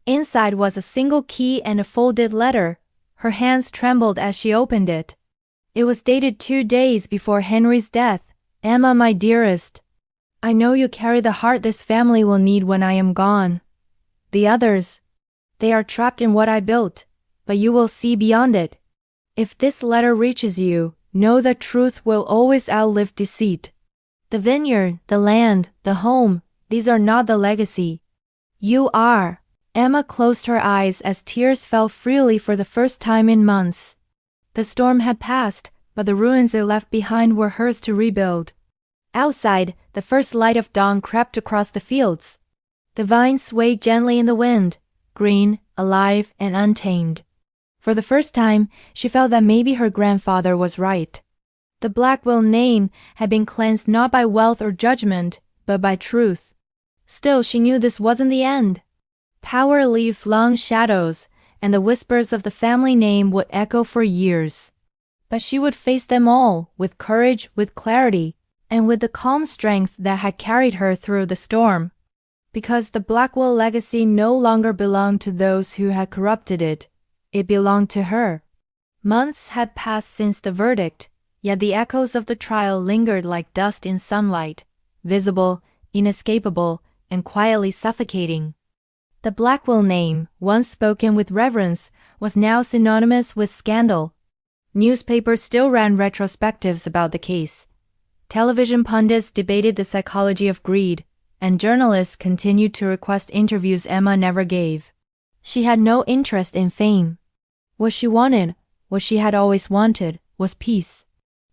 Inside was a single key and a folded letter. Her hands trembled as she opened it. It was dated 2 days before Henry's death. Emma, my dearest. I know you carry the heart this family will need when I am gone. The others, they are trapped in what I built, but you will see beyond it. If this letter reaches you, know that truth will always outlive deceit. The vineyard, the land, the home, these are not the legacy. You are. Emma closed her eyes as tears fell freely for the first time in months. The storm had passed, but the ruins it left behind were hers to rebuild. Outside, the first light of dawn crept across the fields. The vines swayed gently in the wind, green, alive, and untamed. For the first time, she felt that maybe her grandfather was right. The Blackwell name had been cleansed not by wealth or judgment, but by truth. Still, she knew this wasn't the end. Power leaves long shadows, and the whispers of the family name would echo for years. But she would face them all, with courage, with clarity, and with the calm strength that had carried her through the storm. Because the Blackwell legacy no longer belonged to those who had corrupted it. It belonged to her. Months had passed since the verdict, yet the echoes of the trial lingered like dust in sunlight, visible, inescapable, and quietly suffocating. The Blackwell name, once spoken with reverence, was now synonymous with scandal. Newspapers still ran retrospectives about the case. Television pundits debated the psychology of greed, and journalists continued to request interviews Emma never gave. She had no interest in fame. What she wanted, what she had always wanted, was peace.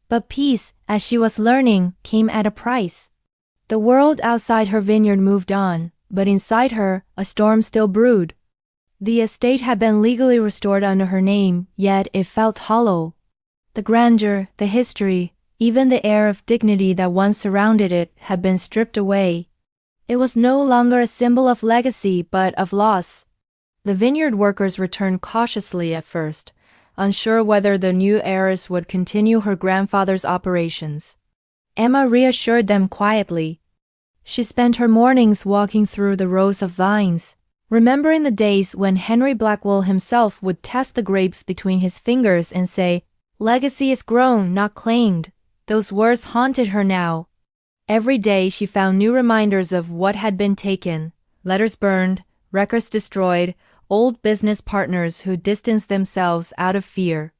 But peace, as she was learning, came at a price. The world outside her vineyard moved on, but inside her, a storm still brewed. The estate had been legally restored under her name, yet it felt hollow. The grandeur, the history, even the air of dignity that once surrounded it had been stripped away. It was no longer a symbol of legacy but of loss. The vineyard workers returned cautiously at first, unsure whether the new heiress would continue her grandfather's operations. Emma reassured them quietly. She spent her mornings walking through the rows of vines, remembering the days when Henry Blackwell himself would test the grapes between his fingers and say, "Legacy is grown, not claimed." Those words haunted her now. Every day she found new reminders of what had been taken: letters burned, records destroyed, old business partners who distanced themselves out of fear.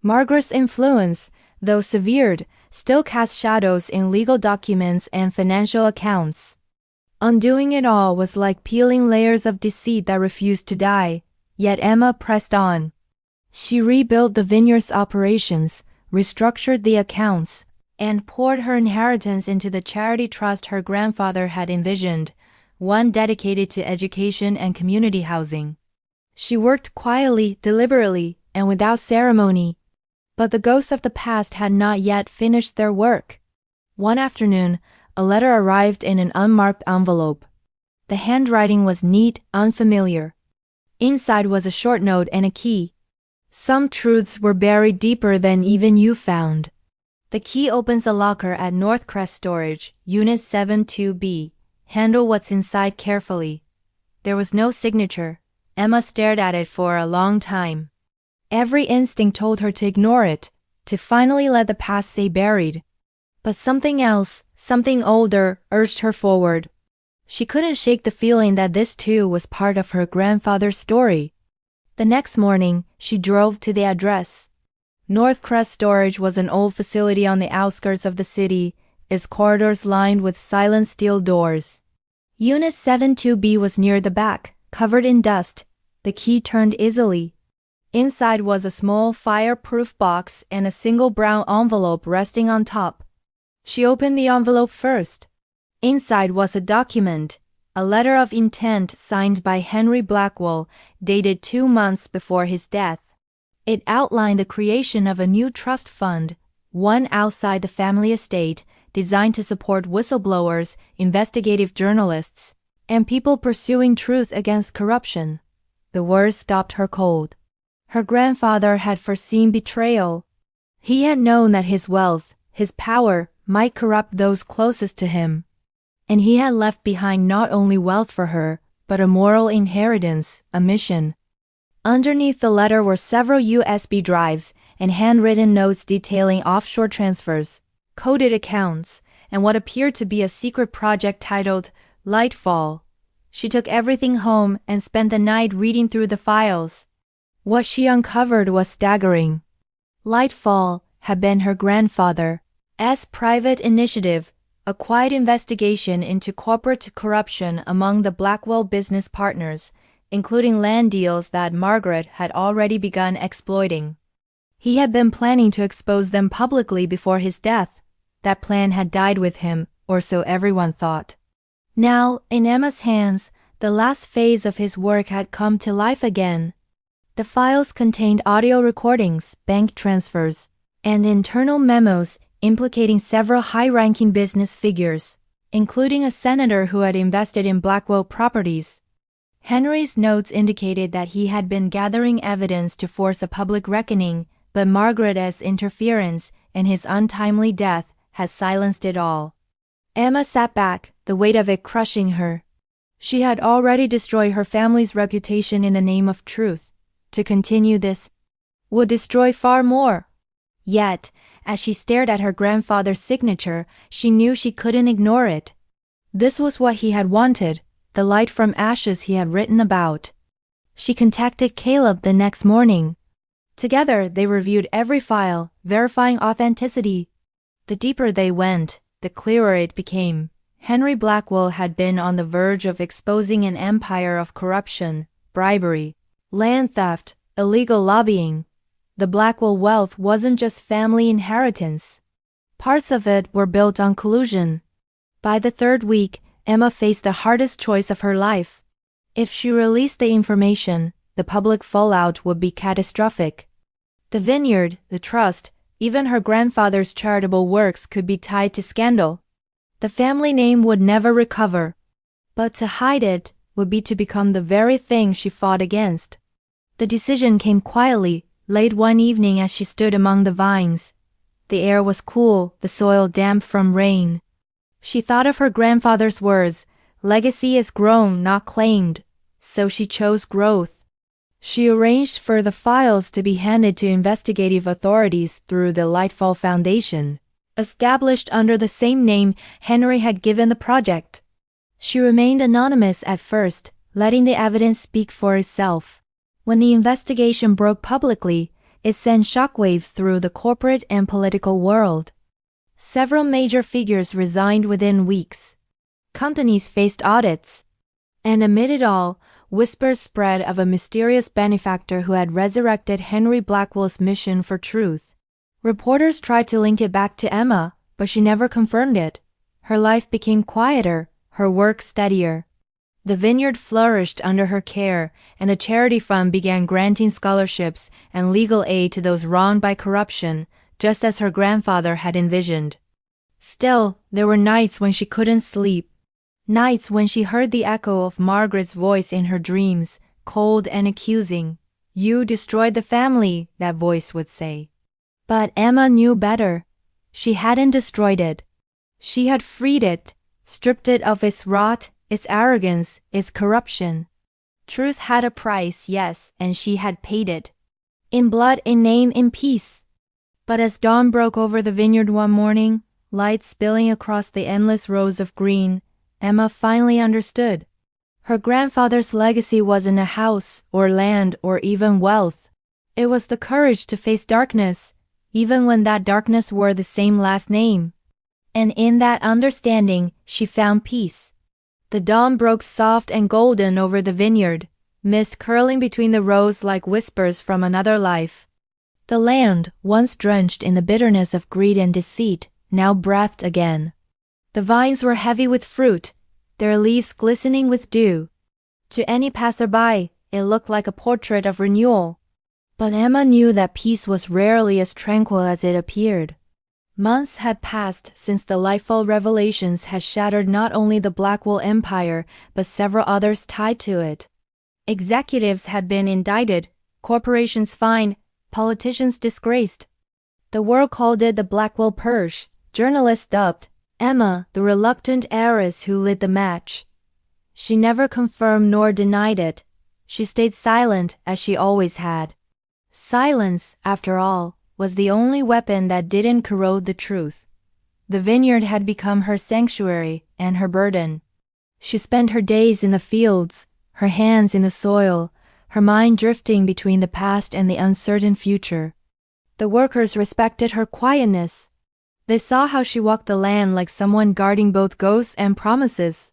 Margaret's influence, though severed, still cast shadows in legal documents and financial accounts. Undoing it all was like peeling layers of deceit that refused to die, yet Emma pressed on. She rebuilt the vineyard's operations, restructured the accounts, and poured her inheritance into the charity trust her grandfather had envisioned, one dedicated to education and community housing. She worked quietly, deliberately, and without ceremony. But the ghosts of the past had not yet finished their work. One afternoon, a letter arrived in an unmarked envelope. The handwriting was neat, unfamiliar. Inside was a short note and a key. "Some truths were buried deeper than even you found. The key opens a locker at Northcrest Storage, Unit 72B. Handle what's inside carefully." There was no signature. Emma stared at it for a long time. Every instinct told her to ignore it, to finally let the past stay buried. But something else, something older, urged her forward. She couldn't shake the feeling that this too was part of her grandfather's story. The next morning, she drove to the address. Northcrest Storage was an old facility on the outskirts of the city, its corridors lined with silent steel doors. Unit 72B was near the back, covered in dust. The key turned easily. Inside was a small fireproof box and a single brown envelope resting on top. She opened the envelope first. Inside was a document, a letter of intent signed by Henry Blackwell, dated 2 months before his death. It outlined the creation of a new trust fund, one outside the family estate, designed to support whistleblowers, investigative journalists, and people pursuing truth against corruption. The words stopped her cold. Her grandfather had foreseen betrayal. He had known that his wealth, his power, might corrupt those closest to him. And he had left behind not only wealth for her, but a moral inheritance, a mission. Underneath the letter were several USB drives and handwritten notes detailing offshore transfers, coded accounts, and what appeared to be a secret project titled Lightfall. She took everything home and spent the night reading through the files. What she uncovered was staggering. Lightfall had been her grandfather's private initiative, a quiet investigation into corporate corruption among the Blackwell business partners, including land deals that Margaret had already begun exploiting. He had been planning to expose them publicly before his death. That plan had died with him, or so everyone thought. Now, in Emma's hands, the last phase of his work had come to life again. The files contained audio recordings, bank transfers, and internal memos implicating several high-ranking business figures, including a senator who had invested in Blackwell properties. Henry's notes indicated that he had been gathering evidence to force a public reckoning, but Margaret's interference and his untimely death had silenced it all. Emma sat back, the weight of it crushing her. She had already destroyed her family's reputation in the name of truth. To continue this would destroy far more. Yet, as she stared at her grandfather's signature, she knew she couldn't ignore it. This was what he had wanted, the light from ashes he had written about. She contacted Caleb the next morning. Together, they reviewed every file, verifying authenticity. The deeper they went, the clearer it became. Henry Blackwell had been on the verge of exposing an empire of corruption, bribery, land theft, illegal lobbying. The Blackwell wealth wasn't just family inheritance. Parts of it were built on collusion. By the third week, Emma faced the hardest choice of her life. If she released the information, the public fallout would be catastrophic. The vineyard, the trust, even her grandfather's charitable works could be tied to scandal. The family name would never recover. But to hide it would be to become the very thing she fought against. The decision came quietly, late one evening as she stood among the vines. The air was cool, the soil damp from rain. She thought of her grandfather's words, "Legacy is grown, not claimed," so she chose growth. She arranged for the files to be handed to investigative authorities through the Lightfall Foundation, established under the same name Henry had given the project. She remained anonymous at first, letting the evidence speak for itself. When the investigation broke publicly, it sent shockwaves through the corporate and political world. Several major figures resigned within weeks. Companies faced audits. And amid it all, whispers spread of a mysterious benefactor who had resurrected Henry Blackwell's mission for truth. Reporters tried to link it back to Emma, but she never confirmed it. Her life became quieter, her work steadier. The vineyard flourished under her care, and a charity fund began granting scholarships and legal aid to those wronged by corruption, just as her grandfather had envisioned. Still, there were nights when she couldn't sleep. Nights when she heard the echo of Margaret's voice in her dreams, cold and accusing. "You destroyed the family," that voice would say. But Emma knew better. She hadn't destroyed it. She had freed it, stripped it of its rot, its arrogance, its corruption. Truth had a price, yes, and she had paid it. In blood, in name, in peace. But as dawn broke over the vineyard one morning, light spilling across the endless rows of green, Emma finally understood. Her grandfather's legacy wasn't a house, or land, or even wealth. It was the courage to face darkness, even when that darkness wore the same last name. And in that understanding, she found peace. The dawn broke soft and golden over the vineyard, mist curling between the rows like whispers from another life. The land, once drenched in the bitterness of greed and deceit, now breathed again. The vines were heavy with fruit, their leaves glistening with dew. To any passerby, it looked like a portrait of renewal. But Emma knew that peace was rarely as tranquil as it appeared. Months had passed since the Lightfall revelations had shattered not only the Blackwell empire, but several others tied to it. Executives had been indicted, corporations fined, politicians disgraced. The world called it the Blackwell Purge. Journalists dubbed Emma the reluctant heiress who lit the match. She never confirmed nor denied it. She stayed silent as she always had. Silence, after all, was the only weapon that didn't corrode the truth. The vineyard had become her sanctuary and her burden. She spent her days in the fields, her hands in the soil, her mind drifting between the past and the uncertain future. The workers respected her quietness. They saw how she walked the land like someone guarding both ghosts and promises.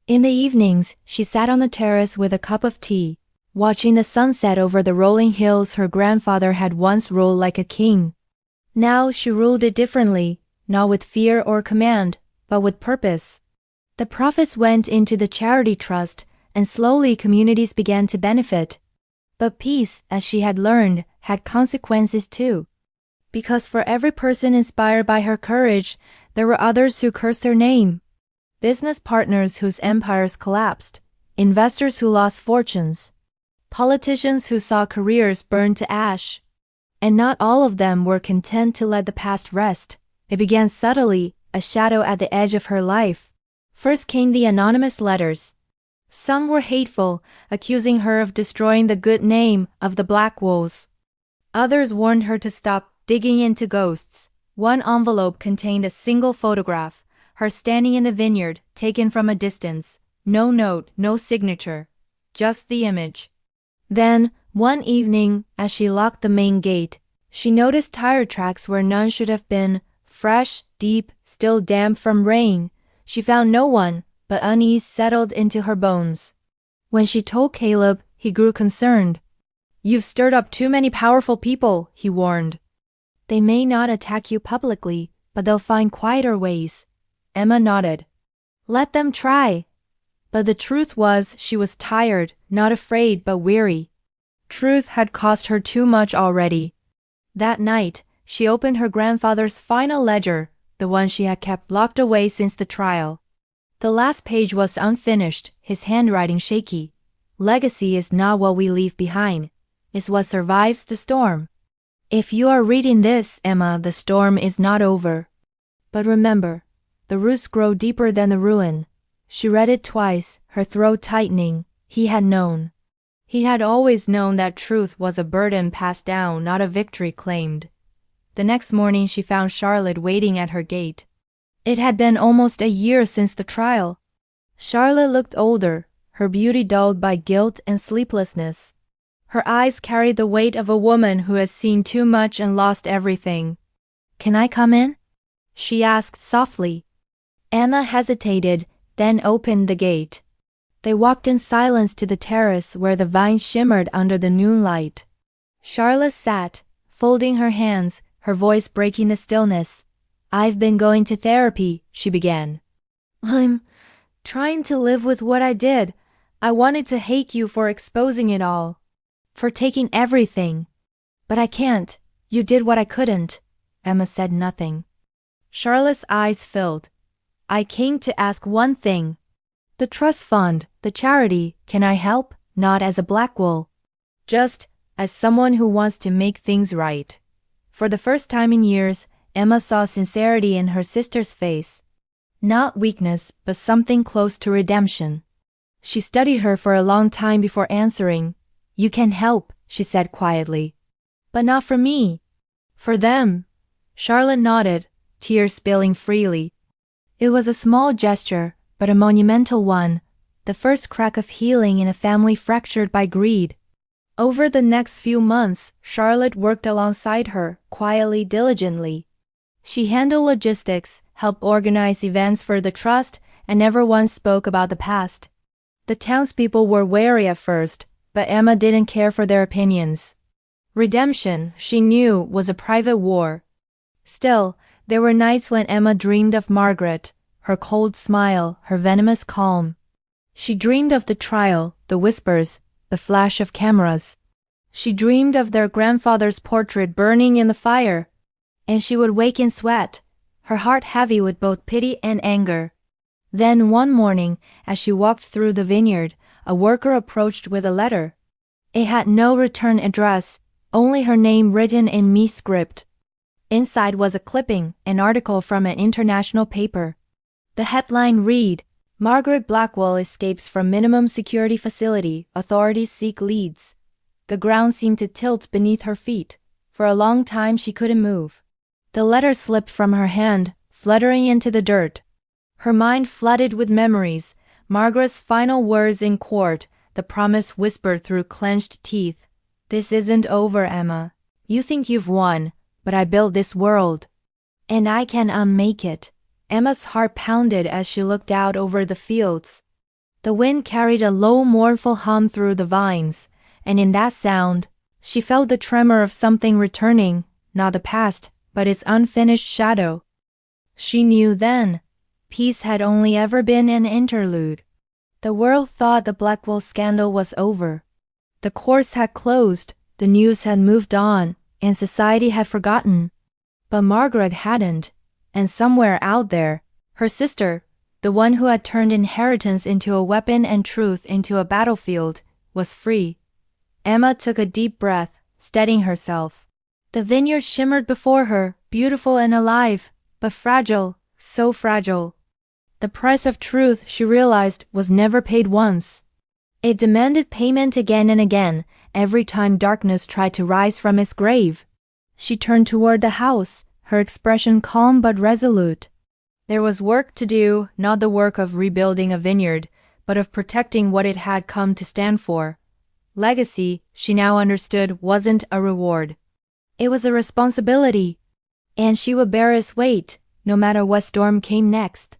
In the evenings, she sat on the terrace with a cup of tea, watching the sunset over the rolling hills her grandfather had once ruled like a king. Now she ruled it differently, not with fear or command, but with purpose. The profits went into the charity trust, and slowly communities began to benefit. But peace, as she had learned, had consequences too. Because for every person inspired by her courage, there were others who cursed her name. Business partners whose empires collapsed, investors who lost fortunes, politicians who saw careers burn to ash. And not all of them were content to let the past rest. It began subtly, a shadow at the edge of her life. First came the anonymous letters. Some were hateful, accusing her of destroying the good name of the Blackwells. Others warned her to stop digging into ghosts. One envelope contained a single photograph, her standing in the vineyard, taken from a distance. No note, no signature, just the image. Then, one evening, as she locked the main gate, she noticed tire tracks where none should have been, fresh, deep, still damp from rain. She found no one, but unease settled into her bones. When she told Caleb, he grew concerned. "You've stirred up too many powerful people," he warned. "They may not attack you publicly, but they'll find quieter ways." Emma nodded. Let them try. But the truth was she was tired, not afraid but weary. Truth had cost her too much already. That night, she opened her grandfather's final ledger, the one she had kept locked away since the trial. The last page was unfinished, his handwriting shaky. Legacy is not what we leave behind. It's what survives the storm. If you are reading this, Emma, the storm is not over. But remember, the roots grow deeper than the ruin. She read it twice, her throat tightening. He had known. He had always known that truth was a burden passed down, not a victory claimed. The next morning she found Charlotte waiting at her gate. It had been almost a year since the trial. Charlotte looked older, her beauty dulled by guilt and sleeplessness. Her eyes carried the weight of a woman who has seen too much and lost everything. "Can I come in?" she asked softly. Emma hesitated, then opened the gate. They walked in silence to the terrace where the vines shimmered under the noonlight. Charlotte sat, folding her hands, her voice breaking the stillness. "I've been going to therapy," she began. "I'm trying to live with what I did. I wanted to hate you for exposing it all. For taking everything. But I can't. You did what I couldn't." Emma said nothing. Charlotte's eyes filled. "I came to ask one thing. The trust fund, the charity, can I help? Not as a Blackwell. Just as someone who wants to make things right." For the first time in years, Emma saw sincerity in her sister's face. Not weakness, but something close to redemption. She studied her for a long time before answering. "You can help," she said quietly. "But not for me. For them." Charlotte nodded, tears spilling freely. It was a small gesture, but a monumental one, the first crack of healing in a family fractured by greed. Over the next few months, Charlotte worked alongside her, quietly, diligently. She handled logistics, helped organize events for the trust, and never once spoke about the past. The townspeople were wary at first, but Emma didn't care for their opinions. Redemption, she knew, was a private war. Still, there were nights when Emma dreamed of Margaret, her cold smile, her venomous calm. She dreamed of the trial, the whispers, the flash of cameras. She dreamed of their grandfather's portrait burning in the fire. And she would wake in sweat, her heart heavy with both pity and anger. Then one morning, as she walked through the vineyard, a worker approached with a letter. It had no return address, only her name written in me script. Inside was a clipping, an article from an international paper. The headline read, "Margaret Blackwell escapes from minimum security facility, authorities seek leads." The ground seemed to tilt beneath her feet. For a long time she couldn't move. The letter slipped from her hand, fluttering into the dirt. Her mind flooded with memories, Margaret's final words in court, the promise whispered through clenched teeth. "This isn't over, Emma. You think you've won, but I built this world. And I can unmake it." Emma's heart pounded as she looked out over the fields. The wind carried a low, mournful hum through the vines, and in that sound, she felt the tremor of something returning, not the past, but its unfinished shadow. She knew then, peace had only ever been an interlude. The world thought the Blackwell scandal was over. The courts had closed, the news had moved on, and society had forgotten. But Margaret hadn't, and somewhere out there, her sister, the one who had turned inheritance into a weapon and truth into a battlefield, was free. Emma took a deep breath, steadying herself. The vineyard shimmered before her, beautiful and alive, but fragile, so fragile. The price of truth, she realized, was never paid once. It demanded payment again and again, every time darkness tried to rise from its grave. She turned toward the house, her expression calm but resolute. There was work to do, not the work of rebuilding a vineyard, but of protecting what it had come to stand for. Legacy, she now understood, wasn't a reward. It was a responsibility, and she would bear its weight, no matter what storm came next.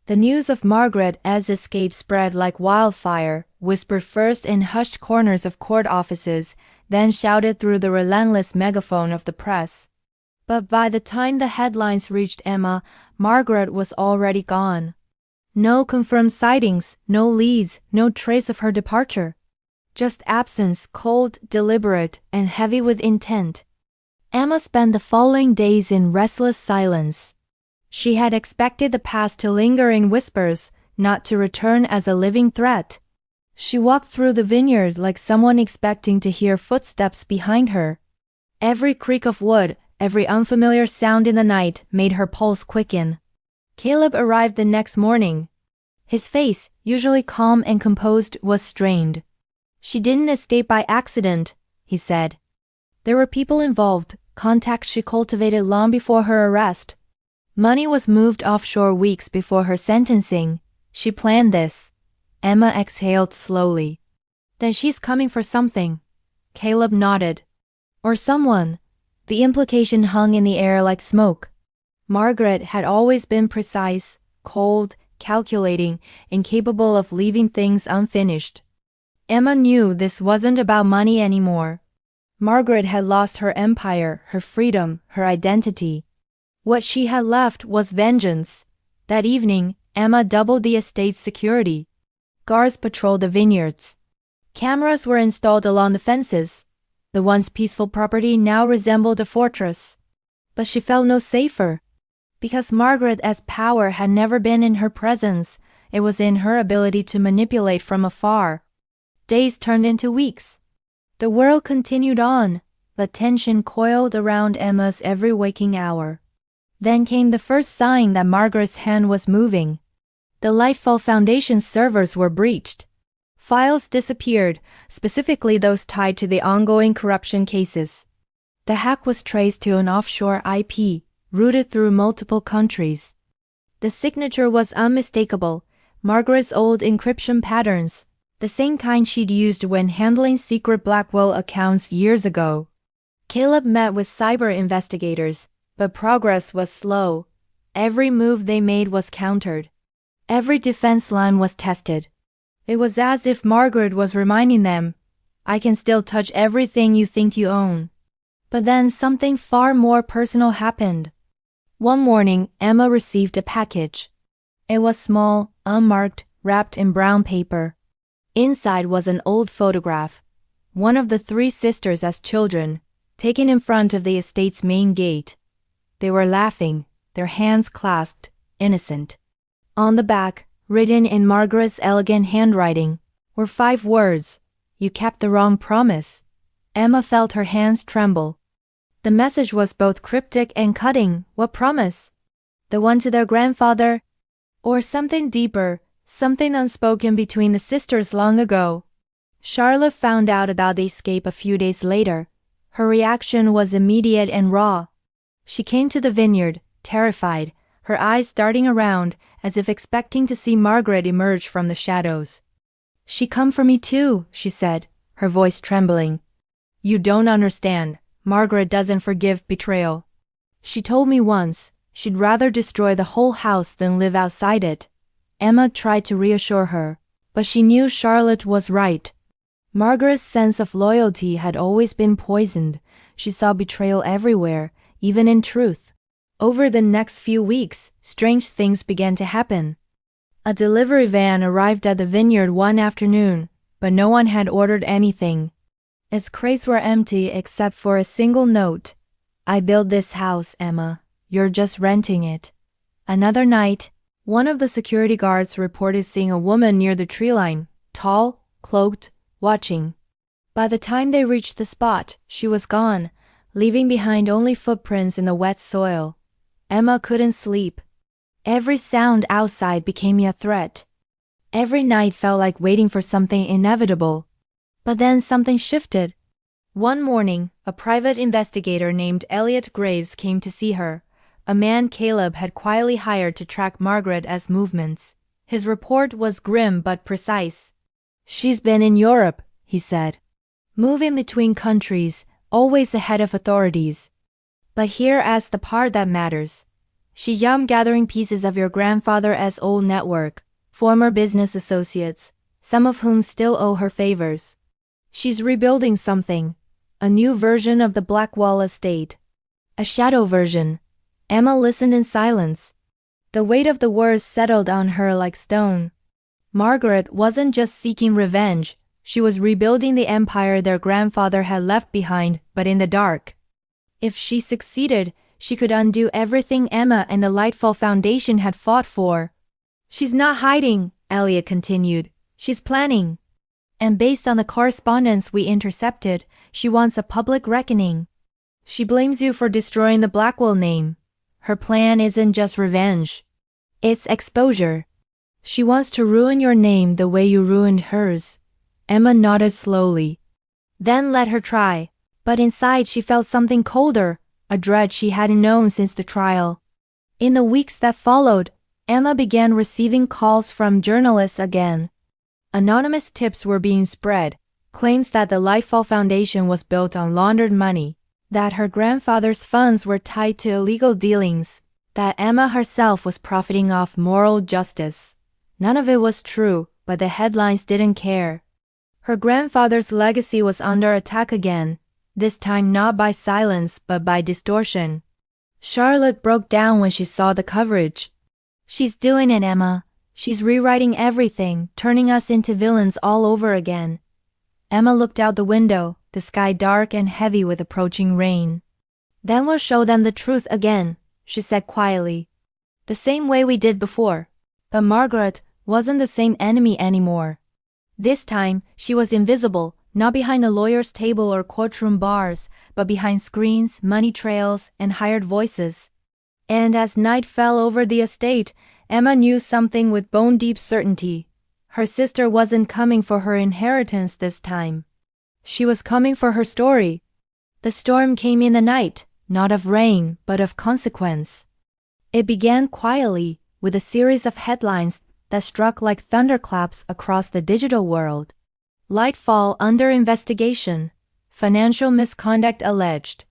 The news of Margaret's escape spread like wildfire, whispered first in hushed corners of court offices, then shouted through the relentless megaphone of the press. But by the time the headlines reached Emma, Margaret was already gone. No confirmed sightings, no leads, no trace of her departure. Just absence, cold, deliberate, and heavy with intent. Emma spent the following days in restless silence. She had expected the past to linger in whispers, not to return as a living threat. She walked through the vineyard like someone expecting to hear footsteps behind her. Every creak of wood, every unfamiliar sound in the night made her pulse quicken. Caleb arrived the next morning. His face, usually calm and composed, was strained. "She didn't escape by accident," he said. "There were people involved, contacts she cultivated long before her arrest. Money was moved offshore weeks before her sentencing. She planned this." Emma exhaled slowly. "Then she's coming for something." Caleb nodded. "Or someone." The implication hung in the air like smoke. Margaret had always been precise, cold, calculating, incapable of leaving things unfinished. Emma knew this wasn't about money anymore. Margaret had lost her empire, her freedom, her identity. What she had left was vengeance. That evening, Emma doubled the estate's security. Guards patrolled the vineyards. Cameras were installed along the fences. The once peaceful property now resembled a fortress. But she felt no safer. Because Margaret's power had never been in her presence, it was in her ability to manipulate from afar. Days turned into weeks. The world continued on, but tension coiled around Emma's every waking hour. Then came the first sign that Margaret's hand was moving. The Lightfall Foundation's servers were breached. Files disappeared, specifically those tied to the ongoing corruption cases. The hack was traced to an offshore IP, routed through multiple countries. The signature was unmistakable, Margaret's old encryption patterns, the same kind she'd used when handling secret Blackwell accounts years ago. Caleb met with cyber investigators, but progress was slow. Every move they made was countered. Every defense line was tested. It was as if Margaret was reminding them, "I can still touch everything you think you own." But then something far more personal happened. One morning, Emma received a package. It was small, unmarked, wrapped in brown paper. Inside was an old photograph, one of the three sisters as children, taken in front of the estate's main gate. They were laughing, their hands clasped, innocent. On the back, written in Margaret's elegant handwriting, were 5 words, "You kept the wrong promise." Emma felt her hands tremble. The message was both cryptic and cutting. What promise? The one to their grandfather? Or something deeper, something unspoken between the sisters long ago? Charlotte found out about the escape a few days later. Her reaction was immediate and raw. She came to the vineyard, terrified, her eyes darting around as if expecting to see Margaret emerge from the shadows. "She come for me too," she said, her voice trembling. "You don't understand. Margaret doesn't forgive betrayal. She told me once, she'd rather destroy the whole house than live outside it." Emma tried to reassure her, but she knew Charlotte was right. Margaret's sense of loyalty had always been poisoned. She saw betrayal everywhere, even in truth. Over the next few weeks, strange things began to happen. A delivery van arrived at the vineyard one afternoon, but no one had ordered anything. Its crates were empty except for a single note. "I built this house, Emma. You're just renting it." Another night, one of the security guards reported seeing a woman near the tree line, tall, cloaked, watching. By the time they reached the spot, she was gone, leaving behind only footprints in the wet soil. Emma couldn't sleep. Every sound outside became a threat. Every night felt like waiting for something inevitable. But then something shifted. One morning, a private investigator named Elliot Graves came to see her, a man Caleb had quietly hired to track Margaret's movements. His report was grim but precise. "She's been in Europe," he said. "Moving between countries, always ahead of authorities. But here's the part that matters. She gathering pieces of your grandfather's old network, former business associates, some of whom still owe her favors. She's rebuilding something, a new version of the Blackwell estate. A shadow version." Emma listened in silence. The weight of the words settled on her like stone. Margaret wasn't just seeking revenge, she was rebuilding the empire their grandfather had left behind, but in the dark. If she succeeded, she could undo everything Emma and the Lightfall Foundation had fought for. She's not hiding, Elliot continued. She's planning. And based on the correspondence we intercepted, she wants a public reckoning. She blames you for destroying the Blackwell name. Her plan isn't just revenge. It's exposure. She wants to ruin your name the way you ruined hers. Emma nodded slowly. Then let her try. But inside she felt something colder, a dread she hadn't known since the trial. In the weeks that followed, Emma began receiving calls from journalists again. Anonymous tips were being spread, claims that the Lightfall Foundation was built on laundered money, that her grandfather's funds were tied to illegal dealings, that Emma herself was profiting off moral justice. None of it was true, but the headlines didn't care. Her grandfather's legacy was under attack again, this time not by silence but by distortion. Charlotte broke down when she saw the coverage. She's doing it, Emma. She's rewriting everything, turning us into villains all over again. Emma looked out the window, the sky dark and heavy with approaching rain. Then we'll show them the truth again, she said quietly. The same way we did before. But Margaret wasn't the same enemy anymore. This time, she was invisible, not behind a lawyer's table or courtroom bars, but behind screens, money trails, and hired voices. And as night fell over the estate, Emma knew something with bone-deep certainty. Her sister wasn't coming for her inheritance this time. She was coming for her story. The storm came in the night, not of rain, but of consequence. It began quietly, with a series of headlines that struck like thunderclaps across the digital world. Lightfall under investigation. Financial misconduct alleged.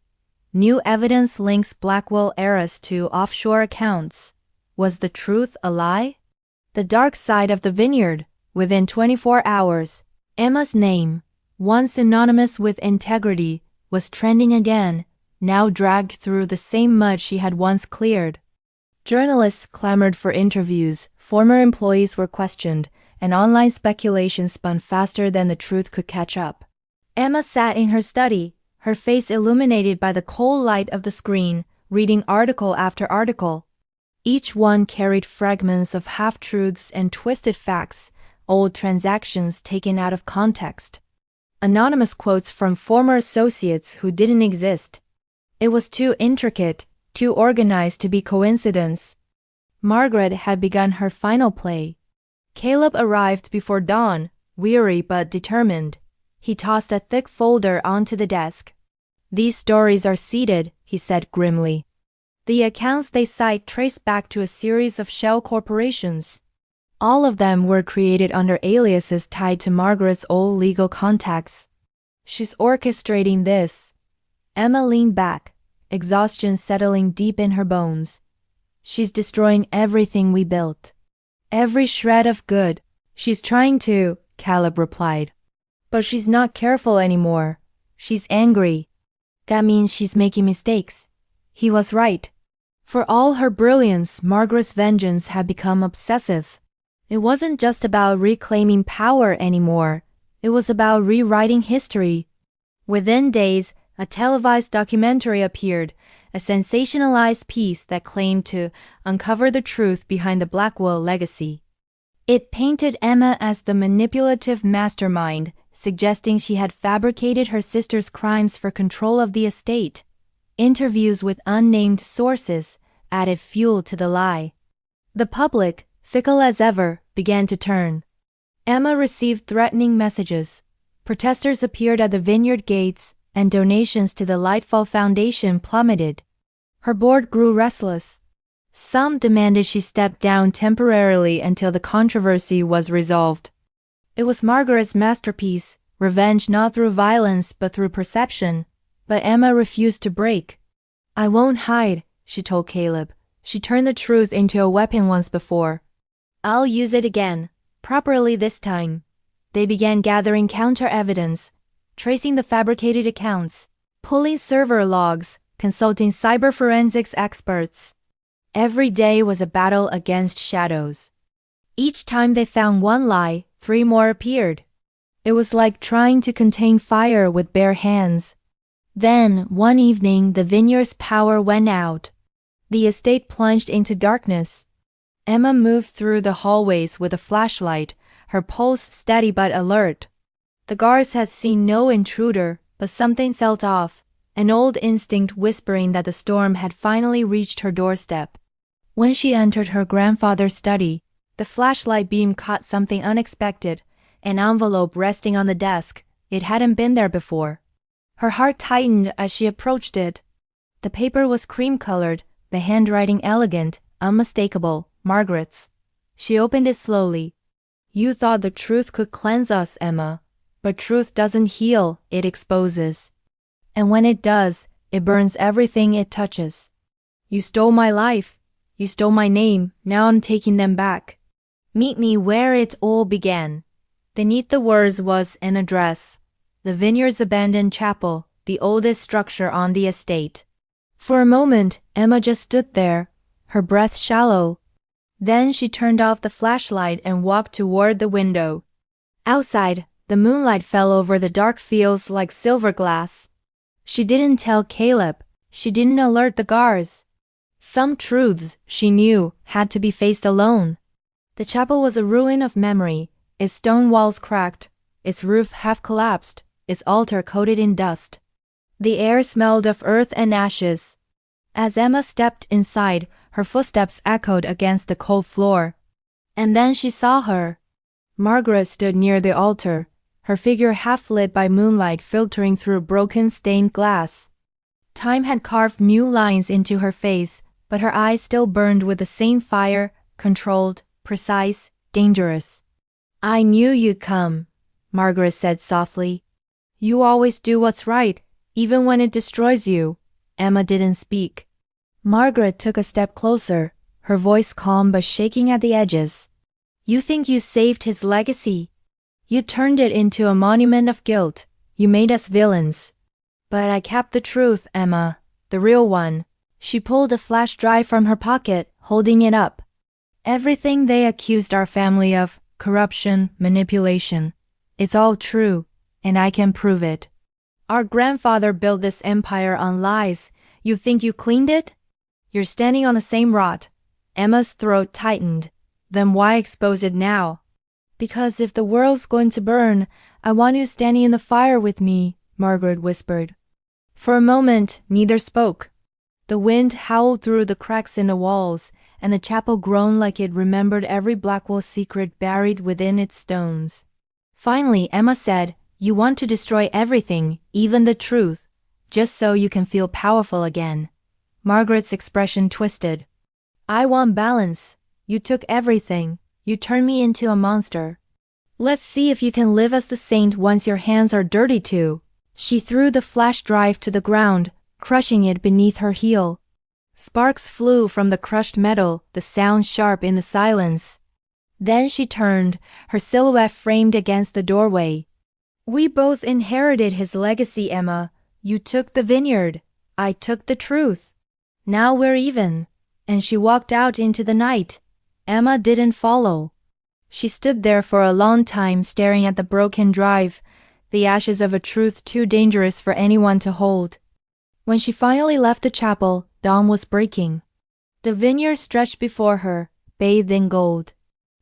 New evidence links Blackwell heiress to offshore accounts. Was the truth a lie? The dark side of the vineyard. Within 24 hours, Emma's name, once synonymous with integrity, was trending again, now dragged through the same mud she had once cleared. Journalists clamored for interviews, former employees were questioned, and online speculation spun faster than the truth could catch up. Emma sat in her study, her face illuminated by the cold light of the screen, reading article after article. Each one carried fragments of half-truths and twisted facts, old transactions taken out of context. Anonymous quotes from former associates who didn't exist. It was too intricate, too organized to be coincidence. Margaret had begun her final play. Caleb arrived before dawn, weary but determined. He tossed a thick folder onto the desk. "These stories are seeded," he said grimly. The accounts they cite trace back to a series of shell corporations. All of them were created under aliases tied to Margaret's old legal contacts. She's orchestrating this. Emma leaned back, exhaustion settling deep in her bones. She's destroying everything we built. Every shred of good. She's trying to, Caleb replied. But she's not careful anymore. She's angry. That means she's making mistakes. He was right. For all her brilliance, Margaret's vengeance had become obsessive. It wasn't just about reclaiming power anymore. It was about rewriting history. Within days, a televised documentary appeared, a sensationalized piece that claimed to uncover the truth behind the Blackwell legacy. It painted Emma as the manipulative mastermind, suggesting she had fabricated her sister's crimes for control of the estate. Interviews with unnamed sources added fuel to the lie. The public, fickle as ever, began to turn. Emma received threatening messages. Protesters appeared at the vineyard gates, and donations to the Lightfall Foundation plummeted. Her board grew restless. Some demanded she step down temporarily until the controversy was resolved. It was Margaret's masterpiece, revenge not through violence but through perception, but Emma refused to break. "I won't hide," she told Caleb. She turned the truth into a weapon once before. "I'll use it again, properly this time." They began gathering counter-evidence, tracing the fabricated accounts, pulling server logs, consulting cyber forensics experts. Every day was a battle against shadows. Each time they found one lie, 3 more appeared. It was like trying to contain fire with bare hands. Then, one evening, the vineyard's power went out. The estate plunged into darkness. Emma moved through the hallways with a flashlight, her pulse steady but alert. The guards had seen no intruder, but something felt off, an old instinct whispering that the storm had finally reached her doorstep. When she entered her grandfather's study, the flashlight beam caught something unexpected, an envelope resting on the desk. It hadn't been there before. Her heart tightened as she approached it. The paper was cream-colored, the handwriting elegant, unmistakable, Margaret's. She opened it slowly. "You thought the truth could cleanse us, Emma. But truth doesn't heal, it exposes. And when it does, it burns everything it touches. You stole my life. You stole my name. Now I'm taking them back. Meet me where it all began." Beneath the words was an address. The vineyard's abandoned chapel, the oldest structure on the estate. For a moment, Emma just stood there, her breath shallow. Then she turned off the flashlight and walked toward the window. Outside, the moonlight fell over the dark fields like silver glass. She didn't tell Caleb. She didn't alert the guards. Some truths, she knew, had to be faced alone. The chapel was a ruin of memory, its stone walls cracked, its roof half collapsed, its altar coated in dust. The air smelled of earth and ashes. As Emma stepped inside, her footsteps echoed against the cold floor. And then she saw her. Margaret stood near the altar, her figure half lit by moonlight filtering through broken stained glass. Time had carved new lines into her face, but her eyes still burned with the same fire, controlled, precise, dangerous. "I knew you'd come," Margaret said softly. "You always do what's right, even when it destroys you." Emma didn't speak. Margaret took a step closer, her voice calm but shaking at the edges. "You think you saved his legacy? You turned it into a monument of guilt. You made us villains. But I kept the truth, Emma, the real one." She pulled a flash drive from her pocket, holding it up. "Everything they accused our family of, corruption, manipulation, it's all true, and I can prove it. Our grandfather built this empire on lies. You think you cleaned it? You're standing on the same rot." Emma's throat tightened. "Then why expose it now?" "Because if the world's going to burn, I want you standing in the fire with me," Margaret whispered. For a moment, neither spoke. The wind howled through the cracks in the walls, and the chapel groaned like it remembered every Blackwell secret buried within its stones. Finally, Emma said, "You want to destroy everything, even the truth, just so you can feel powerful again." Margaret's expression twisted. "I want balance. You took everything. You turned me into a monster. Let's see if you can live as the saint once your hands are dirty too." She threw the flash drive to the ground, crushing it beneath her heel. Sparks flew from the crushed metal, the sound sharp in the silence. Then she turned, her silhouette framed against the doorway. "We both inherited his legacy, Emma. You took the vineyard. I took the truth. Now we're even." And she walked out into the night. Emma didn't follow. She stood there for a long time staring at the broken drive, the ashes of a truth too dangerous for anyone to hold. When she finally left the chapel, dawn was breaking. The vineyard stretched before her, bathed in gold.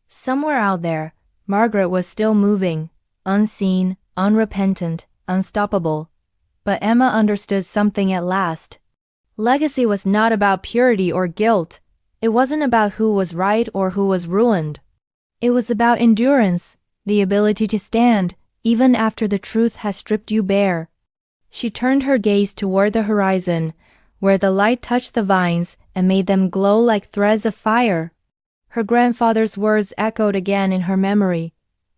Somewhere out there, Margaret was still moving, unseen, unrepentant, unstoppable. But Emma understood something at last. Legacy was not about purity or guilt. It wasn't about who was right or who was ruined. It was about endurance, the ability to stand, even after the truth has stripped you bare. She turned her gaze toward the horizon, where the light touched the vines and made them glow like threads of fire. Her grandfather's words echoed again in her memory.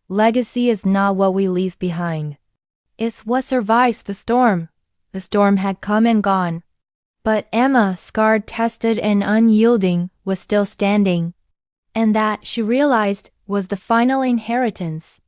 "Legacy is not what we leave behind. It's what survives the storm." The storm had come and gone. But Emma, scarred, tested, and unyielding, was still standing. And that, she realized, was the final inheritance.